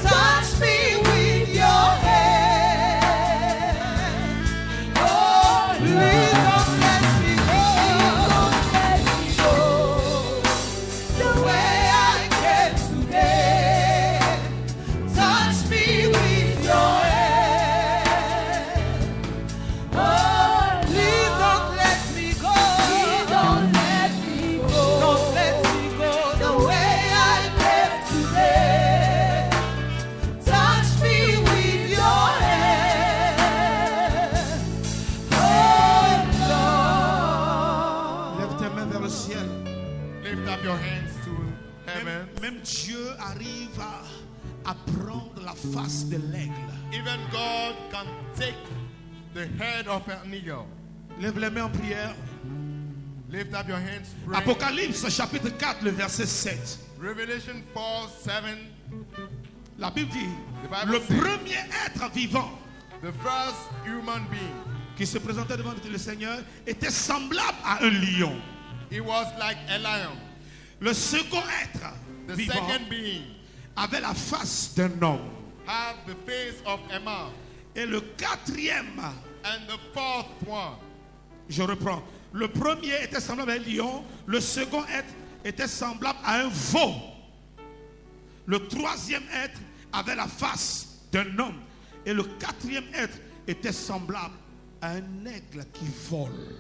Touch me with your hand. Oh, please don't let me go. The way I came today. Touch me with your hand. Oh, please don't let me go. Don't let me go. Don't let me go. The way I came today. Touch me with your hand. Oh, Lord. Lève tes mains vers le ciel. Lift up your hands to heaven. Même Dieu arrive à prendre la face de l'aigle. Even God can take the head of an eagle. Lève les mains en prière. Lift up your hands. Pray. Apocalypse chapitre 4, le verset 7. Revelation 4:7. La Bible dit, The Bible le says- premier être vivant The first human being, qui se présentait devant le Seigneur était semblable à un lion. he was like a lion. Le second être The vivant second being avait la face d'un homme. had the face of a man. Et le quatrième, And the fourth one, je reprends, le premier était semblable à un lion, le second être était semblable à un veau. Le troisième être avait la face d'un homme. Et le quatrième être était semblable à un aigle qui vole.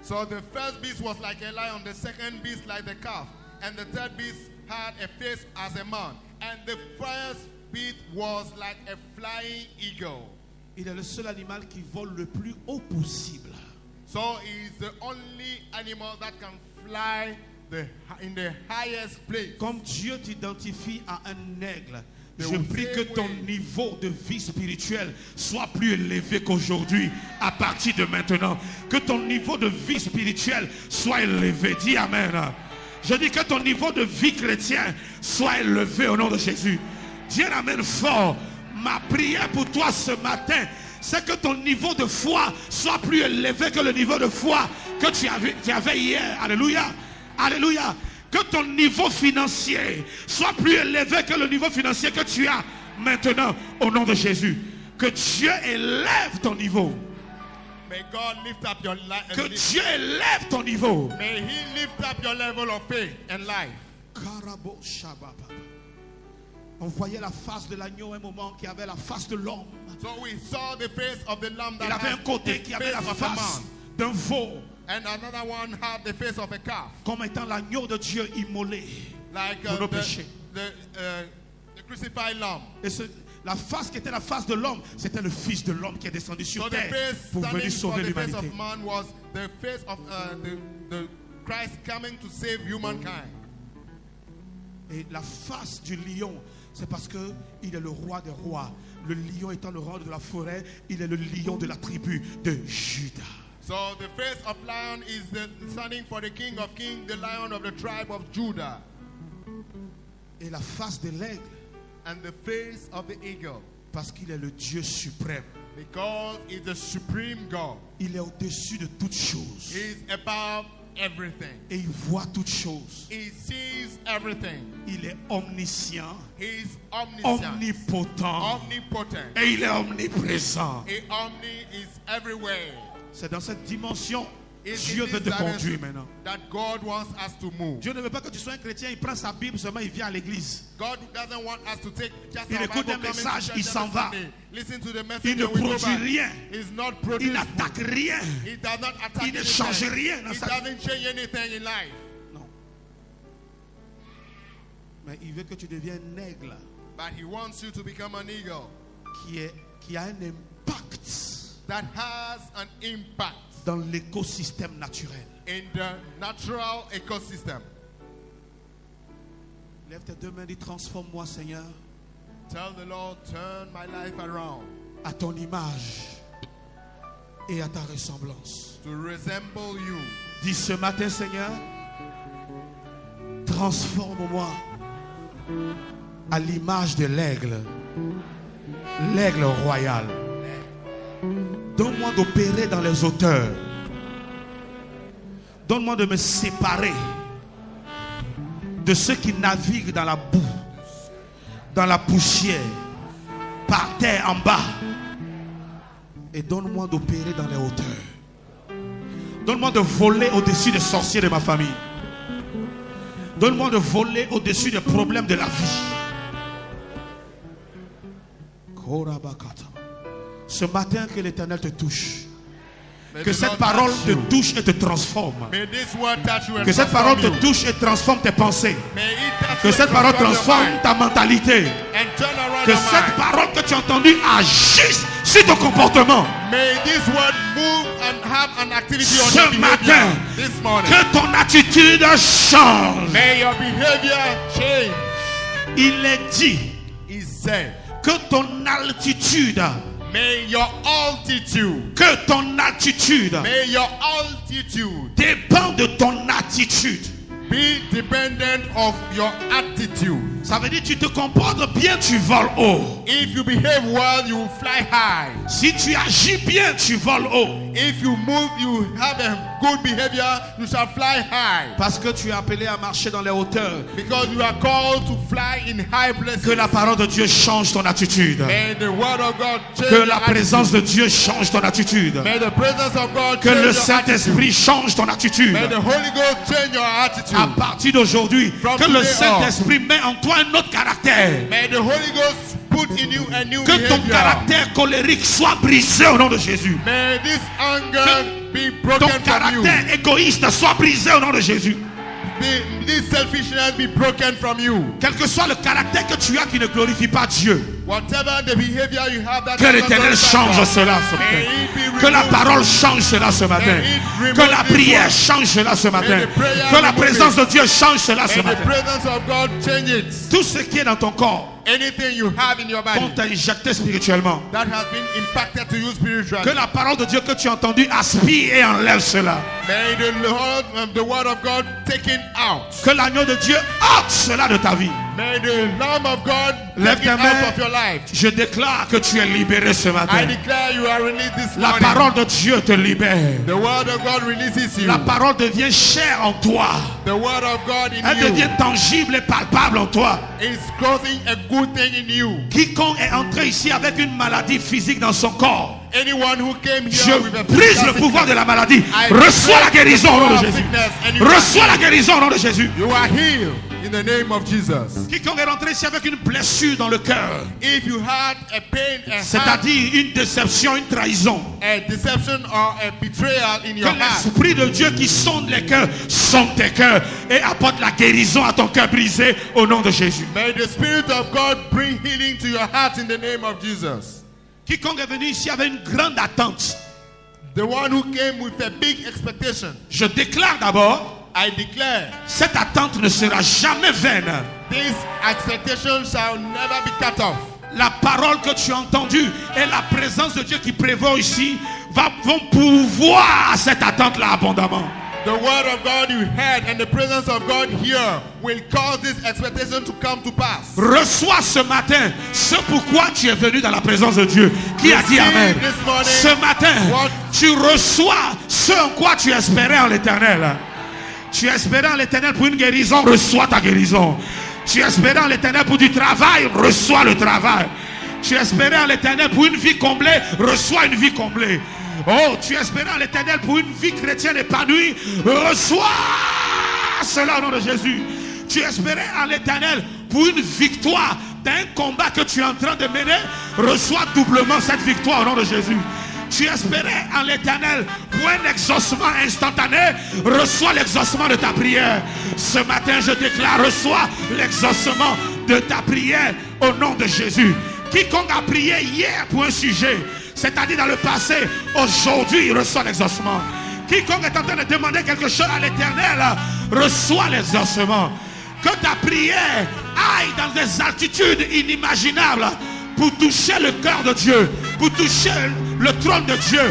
so the first beast was like a lion, the second beast like the calf, and the third beast had a face as a man, and the first beast was like a flying eagle. Il est le seul animal qui vole le plus haut possible. So he is the only animal that can fly in the highest place. Comme Dieu t'identifie à un aigle, The je prie que ton same way. niveau de vie spirituelle soit plus élevé qu'aujourd'hui, à partir de maintenant. Que ton niveau de vie spirituelle soit élevé. Dis Amen. Je dis que ton niveau de vie chrétien soit élevé au nom de Jésus. Dis un Amen fort. Ma prière pour toi ce matin, c'est que ton niveau de foi soit plus élevé que le niveau de foi que tu avais hier. Alléluia. Alléluia. Que ton niveau financier soit plus élevé que le niveau financier que tu as maintenant au nom de Jésus. Que Dieu élève ton niveau. May God lift up your Que life. Dieu élève ton niveau. May He lift up your level of faith and life. Karabo Shababa. On voyait la face de l'agneau à un moment qui avait la face de l'homme. So we saw the face of the lamb Il that avait un has côté the qui avait la face of a face man, d'un veau, and another one had the face of a calf, comme étant l'agneau de Dieu immolé like pour nos péchés. the crucified lamb. Et la face qui était la face de l'homme, c'était le Fils de l'homme qui est descendu So sur the terre face pour venir standing for sauver the face l'humanité. of man was the face of the Christ coming to save humankind. Et la face du lion, c'est parce que il est le roi des rois. Le lion étant le roi de la forêt, il est le lion de la tribu de Juda. So the face of lion is standing for the King of Kings, the lion of the tribe of Judah. Et la face de l'aigle, And the face of the eagle, parce qu'il est le Dieu suprême. because he's the supreme God. Il est au-dessus de toutes choses. He's above everything. Et il voit toutes choses. He sees everything. Il est omniscient, He is omniscient, omnipotent omnipotent. et il est omniprésent. Omni is everywhere. C'est dans cette dimension It's Dieu in veut this te conduire dimension maintenant. that God wants us to move. Dieu ne veut pas que tu sois un chrétien, il prend sa Bible seulement, il vient à l'église. God doesn't want us to take just Il our écoute Bible, un come into message, church il s'en every va. Sunday, listen to the message, Il ne and we go produit back. rien. He's not Il producing. n'attaque rien. He does not attack Il ne anything. change rien dans He sa vie. doesn't change anything in life. Non. Mais il veut que tu deviennes un aigle But he wants you to become an eagle qui a un impact that has an impact dans l'écosystème naturel. in the natural ecosystem. Lève tes deux mains et transforme-moi, Seigneur, Tell the Lord, turn my life around à ton image et à ta ressemblance. to resemble you. Dis ce matin, Seigneur, transforme-moi à l'image de l'aigle, l'aigle royal. Donne-moi d'opérer dans les hauteurs. Donne-moi de me séparer de ceux qui naviguent dans la boue, dans la poussière, par terre, en bas. Et donne-moi d'opérer dans les hauteurs. Donne-moi de voler au-dessus des sorciers de ma famille. Donne-moi de voler au-dessus des problèmes de la vie. Ce matin, que l'Éternel te touche. May Que the cette Lord parole touch te you. touche et te transforme. May this word touch you and Que cette parole transform te you. touche et transforme tes pensées. May it touch Que you cette and parole transform your transforme mind. ta mentalité. And turn around Que your cette mind. parole que tu as entendue agisse sur ton comportement. May this word move and have an activity on Ce your behavior matin, this morning. que ton attitude change. May your behavior change. Il est dit He said, que ton altitude, may your altitude, may your altitude dépend de ton attitude. be dependent of your attitude. Ça veut dire tu te comportes bien, tu voles haut. If you behave well, you will fly high. Si tu agis bien, tu voles haut. If you move, you have a good behavior, you shall fly high. Parce que tu es appelé à marcher dans les hauteurs. Because you are called to fly in high places. Que la parole de Dieu change ton attitude. May the word of God change Que your la présence de Dieu change ton attitude. attitude. May the presence of God Que change le your Saint-Esprit change ton attitude. attitude. May the Holy Ghost change your attitude. À partir d'aujourd'hui, From que le today Saint-Esprit met en toi un autre caractère. May the Holy Ghost put in you a new Que ton behavior. caractère colérique soit brisé au nom de Jésus. May this anger be Ton broken from you. caractère égoïste soit brisé au nom de Jésus. This selfishness be broken from you. Quel que soit le caractère que tu as qui ne glorifie pas Dieu, Whatever the behavior you have that que l'Éternel change cela ce matin. Que la parole change cela ce matin. Que la prière change cela ce matin. Que la présence de Dieu change cela ce May the matin. presence of God change it. Tout ce qui est dans ton corps, Anything you have in your qu'on body t'a injecté spirituellement. that has been impacted to you spiritually. Que la parole de Dieu que tu as entendue aspire et enlève cela. May the word of God taken out. Que l'agneau de Dieu ôte cela de ta vie. May the Lamb of God Lève take it ta main. out of your life. Je déclare que tu es libéré ce I matin. declare you are released this La morning. parole de Dieu te libère. The word of God releases you. La parole devient chère en toi. The word of God in Elle you devient tangible et palpable en toi. is causing a good thing in you. Quiconque est entré ici avec une maladie physique dans son corps, Anyone who came je here with a brise physical le pouvoir de sickness, la maladie. I Reçois la break guérison the au nom de power of Jésus. sickness and you Reçois la guérison au nom de Jésus. You are healed in the name of Jesus. Quiconque est rentré ici avec une blessure dans le cœur, If you had a pain, a heart, c'est-à-dire une déception, une trahison, a deception or a betrayal in que your heart, l'Esprit de Dieu qui sonde les cœurs, sonde tes cœurs et apporte la guérison à ton cœur brisé au nom de Jésus. may the Spirit of God bring healing to your heart in the name of Jesus. Quiconque est venu ici avec une grande attente, The one who came with a big expectation, je déclare d'abord, I declare, cette attente ne sera jamais vaine. this expectation shall never be cut off. La parole que tu as entendue et la présence de Dieu qui prévaut ici vont pouvoir à cette attente-là abondamment. The word of God you heard and the presence of God here will cause this expectation to come to pass. Reçois ce matin ce pourquoi tu es venu dans la présence de Dieu. Qui a dit Receive Amen? this morning Ce matin, what- tu reçois ce en quoi tu espérais en l'Éternel. Tu espérais en l'Éternel pour une guérison, reçois ta guérison. Tu espérais en l'Éternel pour du travail, reçois le travail. Tu espérais en l'Éternel pour une vie comblée, reçois une vie comblée. Oh, tu espérais en l'Éternel pour une vie chrétienne épanouie, reçois cela au nom de Jésus. Tu espérais en l'Éternel pour une victoire d'un combat que tu es en train de mener, reçois doublement cette victoire au nom de Jésus. Tu espérais en l'Éternel pour un exaucement instantané, reçois l'exaucement de ta prière. Ce matin, je déclare, reçois l'exaucement de ta prière au nom de Jésus. Quiconque a prié hier pour un sujet, c'est-à-dire dans le passé, aujourd'hui, il reçoit l'exaucement. Quiconque est en train de demander quelque chose à l'Éternel, reçoit l'exaucement. Que ta prière aille dans des altitudes inimaginables pour toucher le cœur de Dieu, pour toucher le trône de Dieu,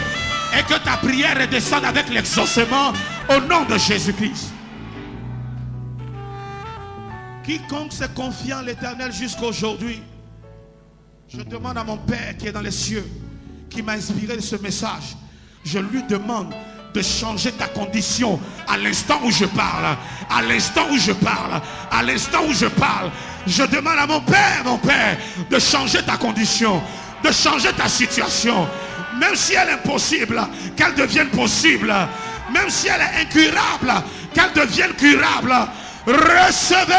et que ta prière redescende avec l'exaucement au nom de Jésus-Christ. Quiconque se confie en l'Éternel jusqu'à aujourd'hui, je demande à mon Père qui est dans les cieux, qui m'a inspiré de ce message, je lui demande de changer ta condition à l'instant où je parle. À l'instant où je parle. À l'instant où je parle. Je demande à mon Père, de changer ta condition, de changer ta situation. Même si elle est impossible, qu'elle devienne possible. Même si elle est incurable, qu'elle devienne curable. Recevez!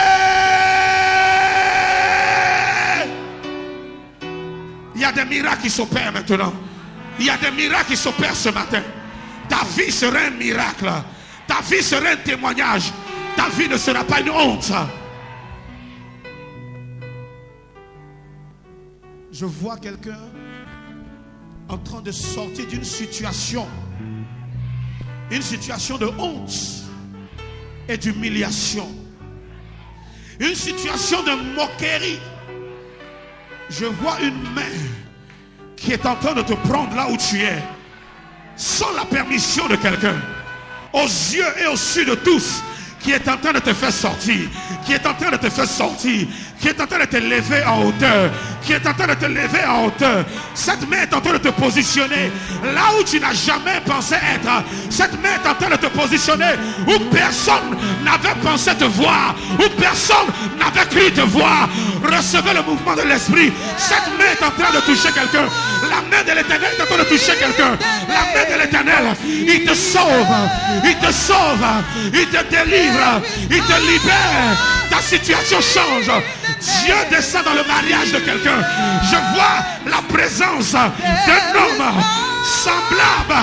Il y a des miracles qui s'opèrent maintenant. Il y a des miracles qui s'opèrent ce matin. Ta vie sera un miracle. Ta vie sera un témoignage. Ta vie ne sera pas une honte. Je vois quelqu'un en train de sortir d'une situation. Une situation de honte et d'humiliation. Une situation de moquerie. Je vois une main qui est en train de te prendre là où tu es. Sans la permission de quelqu'un, aux yeux et au su de tous, qui est en train de te faire sortir, qui est en train de te faire sortir, qui est en train de te lever en hauteur, qui est en train de te lever en hauteur. Cette main est en train de te positionner là où tu n'as jamais pensé être. Cette main est en train de te positionner où personne n'avait pensé te voir, où personne n'avait cru te voir. Recevez le mouvement de l'esprit. Cette main est en train de toucher quelqu'un. La main de l'Éternel est en train de toucher quelqu'un. La main de l'Éternel, il te sauve, il te sauve, il te délivre, il te libère. Ta situation change. Dieu descend dans le mariage de quelqu'un. Je vois la présence d'un homme semblable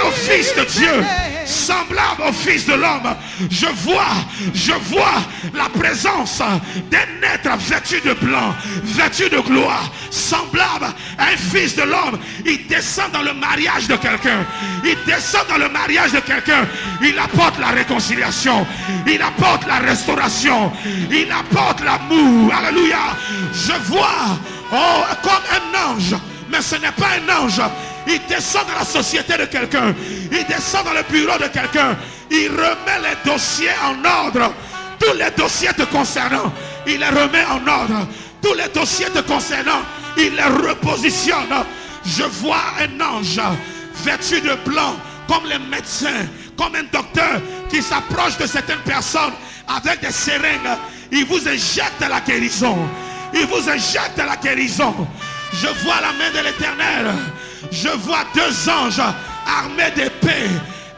au Fils de Dieu, semblable au Fils de l'homme. Je vois la présence d'un être vêtu de blanc, vêtu de gloire, semblable à un Fils de l'homme. Il descend dans le mariage de quelqu'un. Il descend dans le mariage de quelqu'un. Il apporte la réconciliation. Il apporte la restauration. Il apporte l'amour. Alléluia. Je vois comme un ange, mais ce n'est pas un ange. Il descend dans la société de quelqu'un. Il descend dans le bureau de quelqu'un. Il remet les dossiers en ordre. Tous les dossiers te concernant, il les remet en ordre. Tous les dossiers te concernant, il les repositionne. Je vois un ange vêtu de blanc, comme les médecins, comme un docteur qui s'approche de certaines personnes avec des seringues. Il vous injecte la guérison. Il vous injecte la guérison. Je vois la main de l'Éternel. Je vois deux anges armés d'épées,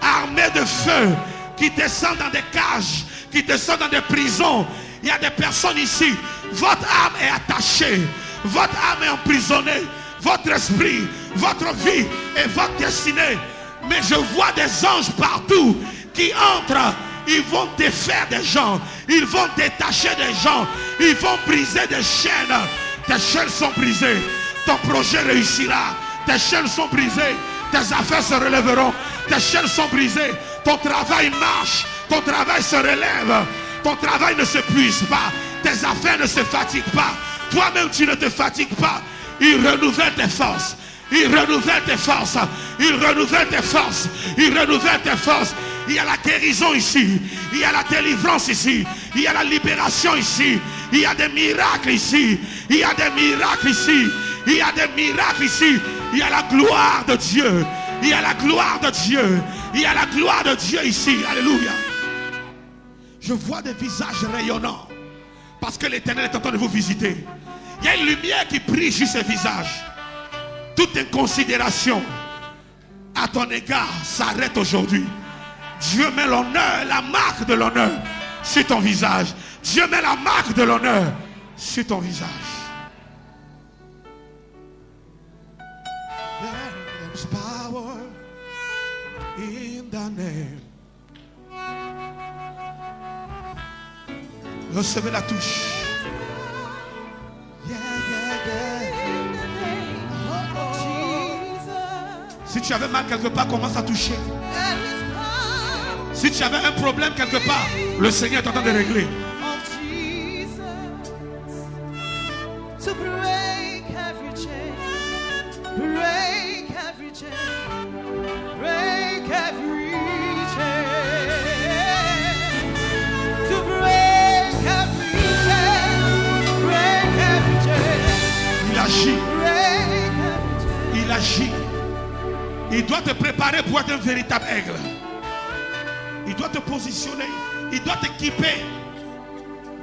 armés de feu, qui descendent dans des cages, qui descendent dans des prisons. Il y a des personnes ici. Votre âme est attachée. Votre âme est emprisonnée. Votre esprit, votre vie et votre destinée. Mais je vois des anges partout qui entrent. Ils vont défaire des gens. Ils vont détacher des gens. Ils vont briser des chaînes. Tes chaînes sont brisées. Ton projet réussira. Tes chaînes sont brisées. Tes affaires se relèveront. Tes chaînes sont brisées. Ton travail marche. Ton travail se relève. Ton travail ne s'épuise pas. Tes affaires ne se fatiguent pas. Toi-même, tu ne te fatigues pas. Il renouvelle tes forces. Il renouvelle tes forces. Il renouvelle tes forces. Il renouvelle tes forces. Il y a la guérison ici. Il y a la délivrance ici. Il y a la libération ici. Il y a des miracles ici. Il y a des miracles ici. Il y a des miracles ici. Il y a la gloire de Dieu. Il y a la gloire de Dieu. Il y a la gloire de Dieu ici. Alléluia. Je vois des visages rayonnants. Parce que l'Éternel est en train de vous visiter. Il y a une lumière qui brille sur ces visages. Toute inconsidération à ton égard s'arrête aujourd'hui. Dieu met l'honneur, la marque de l'honneur sur ton visage. Dieu met la marque de l'honneur sur ton visage. There's power in the name. Recevez la touche. Yeah, yeah, yeah. Si tu avais mal quelque part, commence à toucher. Si tu avais un problème quelque part, le Seigneur est en train de régler. To break every chain, break every chain, break every chain, to break every chain, break every chain, Il agit, break every chain. il agit. Il doit te préparer pour être un véritable aigle. Il doit te positionner, il doit t'équiper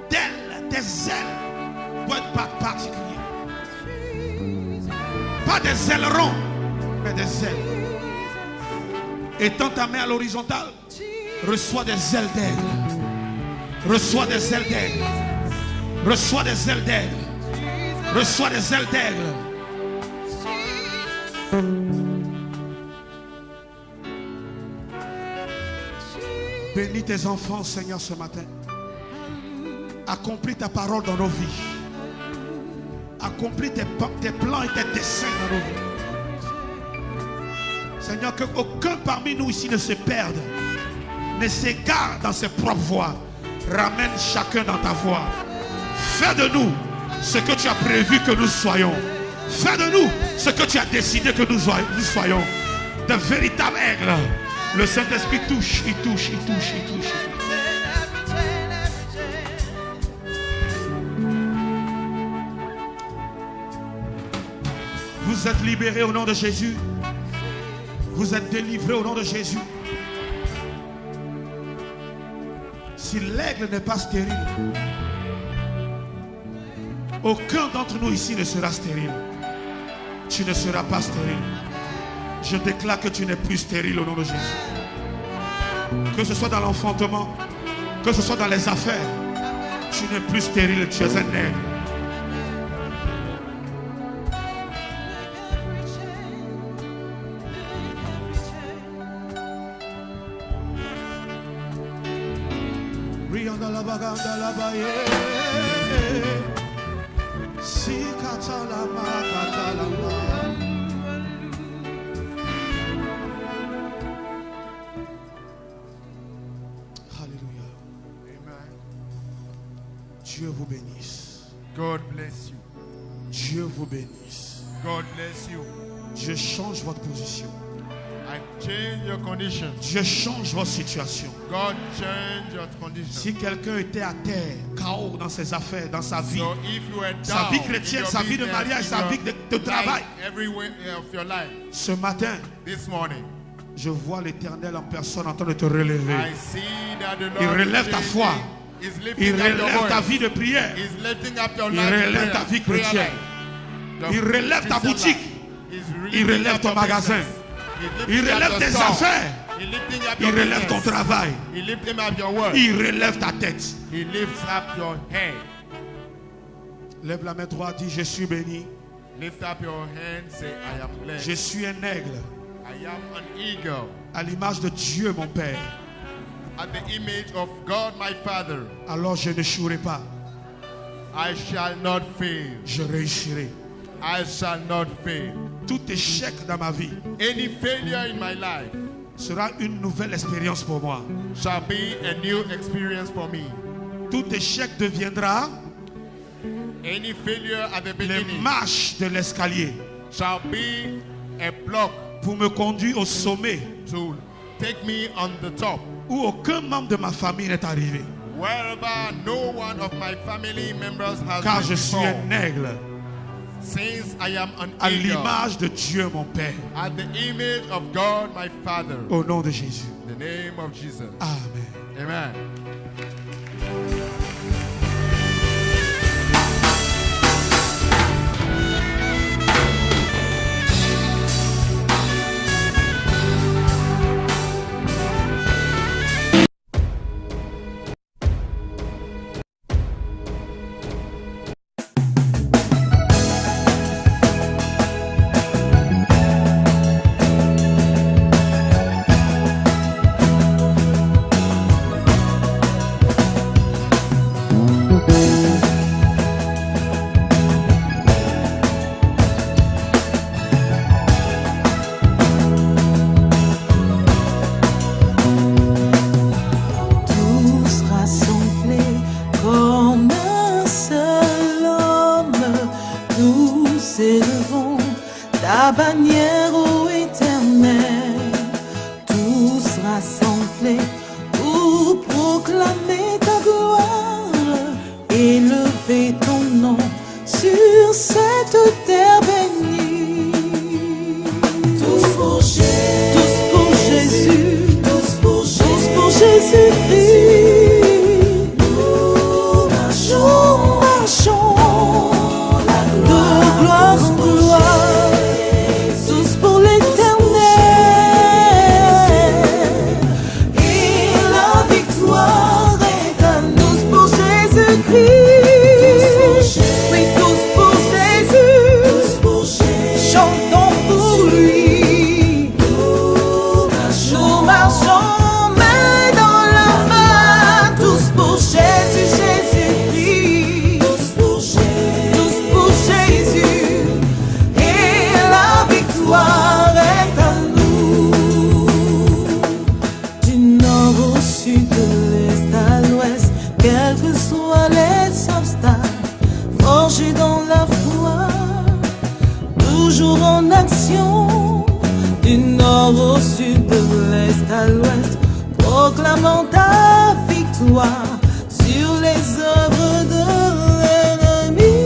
d'ailes, des ailes pour être particulier. Pas des ailerons, mais des ailes. Étends ta main à l'horizontale, reçois des ailes d'aigle. Reçois des ailes d'aigle. Reçois des ailes d'aigle. Reçois des ailes d'aigle. Bénis tes enfants, Seigneur, ce matin. Accomplis ta parole dans nos vies. Accomplis tes plans et tes desseins dans nos vies. Seigneur, qu'aucun parmi nous ici ne se perde, ne s'égare dans ses propres voies. Ramène chacun dans ta voie. Fais de nous ce que tu as prévu que nous soyons. Fais de nous ce que tu as décidé que nous soyons. De véritables aigles. Le Saint-Esprit touche, il touche, il touche, il touche. Vous êtes libérés au nom de Jésus. Vous êtes délivrés au nom de Jésus. Si l'aigle n'est pas stérile, aucun d'entre nous ici ne sera stérile. Tu ne seras pas stérile. Je déclare que tu n'es plus stérile au nom de Jésus. Que ce soit dans l'enfantement, que ce soit dans les affaires, tu n'es plus stérile, tu es un aigle. Dieu vous bénisse. God bless you. Dieu vous bénisse. God bless you. Dieu change votre position. I change your condition. Dieu change votre situation. God change your condition. Si quelqu'un était à terre, chaos dans ses affaires, dans sa vie, So if you are sa down vie in chrétienne, your sa vie de business, mariage, in sa your vie de travail, life, every way of your life, ce matin, this morning, je vois l'Éternel en personne en train de te relever. I see that the Lord Il relève ta foi. is Il lifting up your relève ta voice. vie de prière. He's lifting up your Il life. relève ta vie prayer chrétienne. life. Il relève ta Christian boutique. life. He's Il lifting relève up ton your magasin. business. He's Il lifting up relève your tes store. affaires. He's lifting up Il your relève ton business. travail. He's lifting up your work. Il relève ta tête. He lifts up your head. Lève la main droite, dis je suis béni. Lift up your hand, say I am blessed. Je suis un aigle I am an eagle à l'image de Dieu mon Père. at the image of God my Father. Alors je n'échouerai pas. I shall not fail. Je réussirai. I shall not fail. Tout échec dans ma vie Any failure in my life sera une nouvelle expérience pour moi. shall be a new experience for me. Tout échec deviendra Any failure at the les beginning marches de l'escalier shall be a block pour me conduire au sommet to take me on the top, où aucun membre de ma famille n'est arrivé. wherever no one of my family members has Car been je suis before. un aigle Since I am an à eagle l'image de Dieu mon Père. at the image of God my Father. Au nom de Jésus. In the name of Jesus. Amen. Amen. la bannière ô éternel, tous rassemblés pour proclamer ta gloire, élever ton nom sur cette terre bénie. Tous pour Jésus, tous pour Jésus, tous pour Jésus-Christ. Nous marchons de gloire en gloire, tous pour l'Éternel. Et la victoire est à nous pour Jésus-Christ. Oui, tous pour Jésus, chantons pour lui. Nous marchons main dans la main, tous pour Jésus, Jésus-Christ. Tous pour Jésus, et la victoire est à nous. Du nord au sud, de l'est à l'ouest, quels que soient les obstacles, forgés dans la foi, toujours en action. Du nord au sud, de l'est à l'ouest, proclamant ta victoire sur les œuvres de l'ennemi.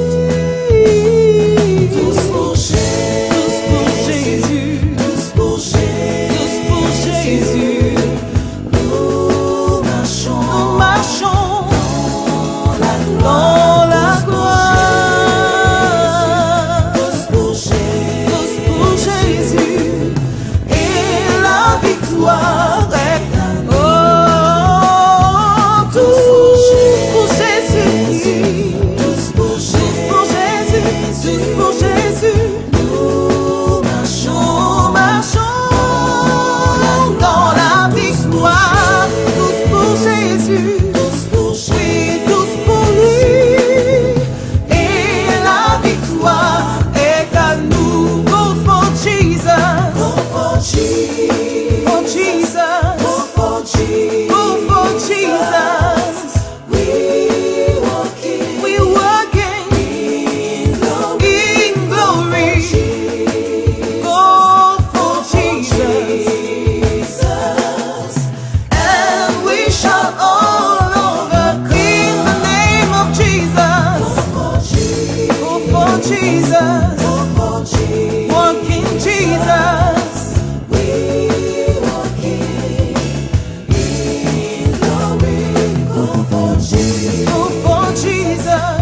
Tous pour Jésus, tous pour Jésus. Nous marchons dans la gloire. Tous pour Jésus, et la victoire est à nous. Oh, tous pour Jésus, tous pour Jésus. Nous marchons dans la victoire. Tous pour Jésus, oui, tous pour lui. Et la victoire est à nous. Go for Jesus, go for Jesus, go for Jesus. We walking in glory. Go for Jesus, and we shout all over in the name of Jesus. Go for Jesus, walking Jesus. We walking in glory. Go for Jesus.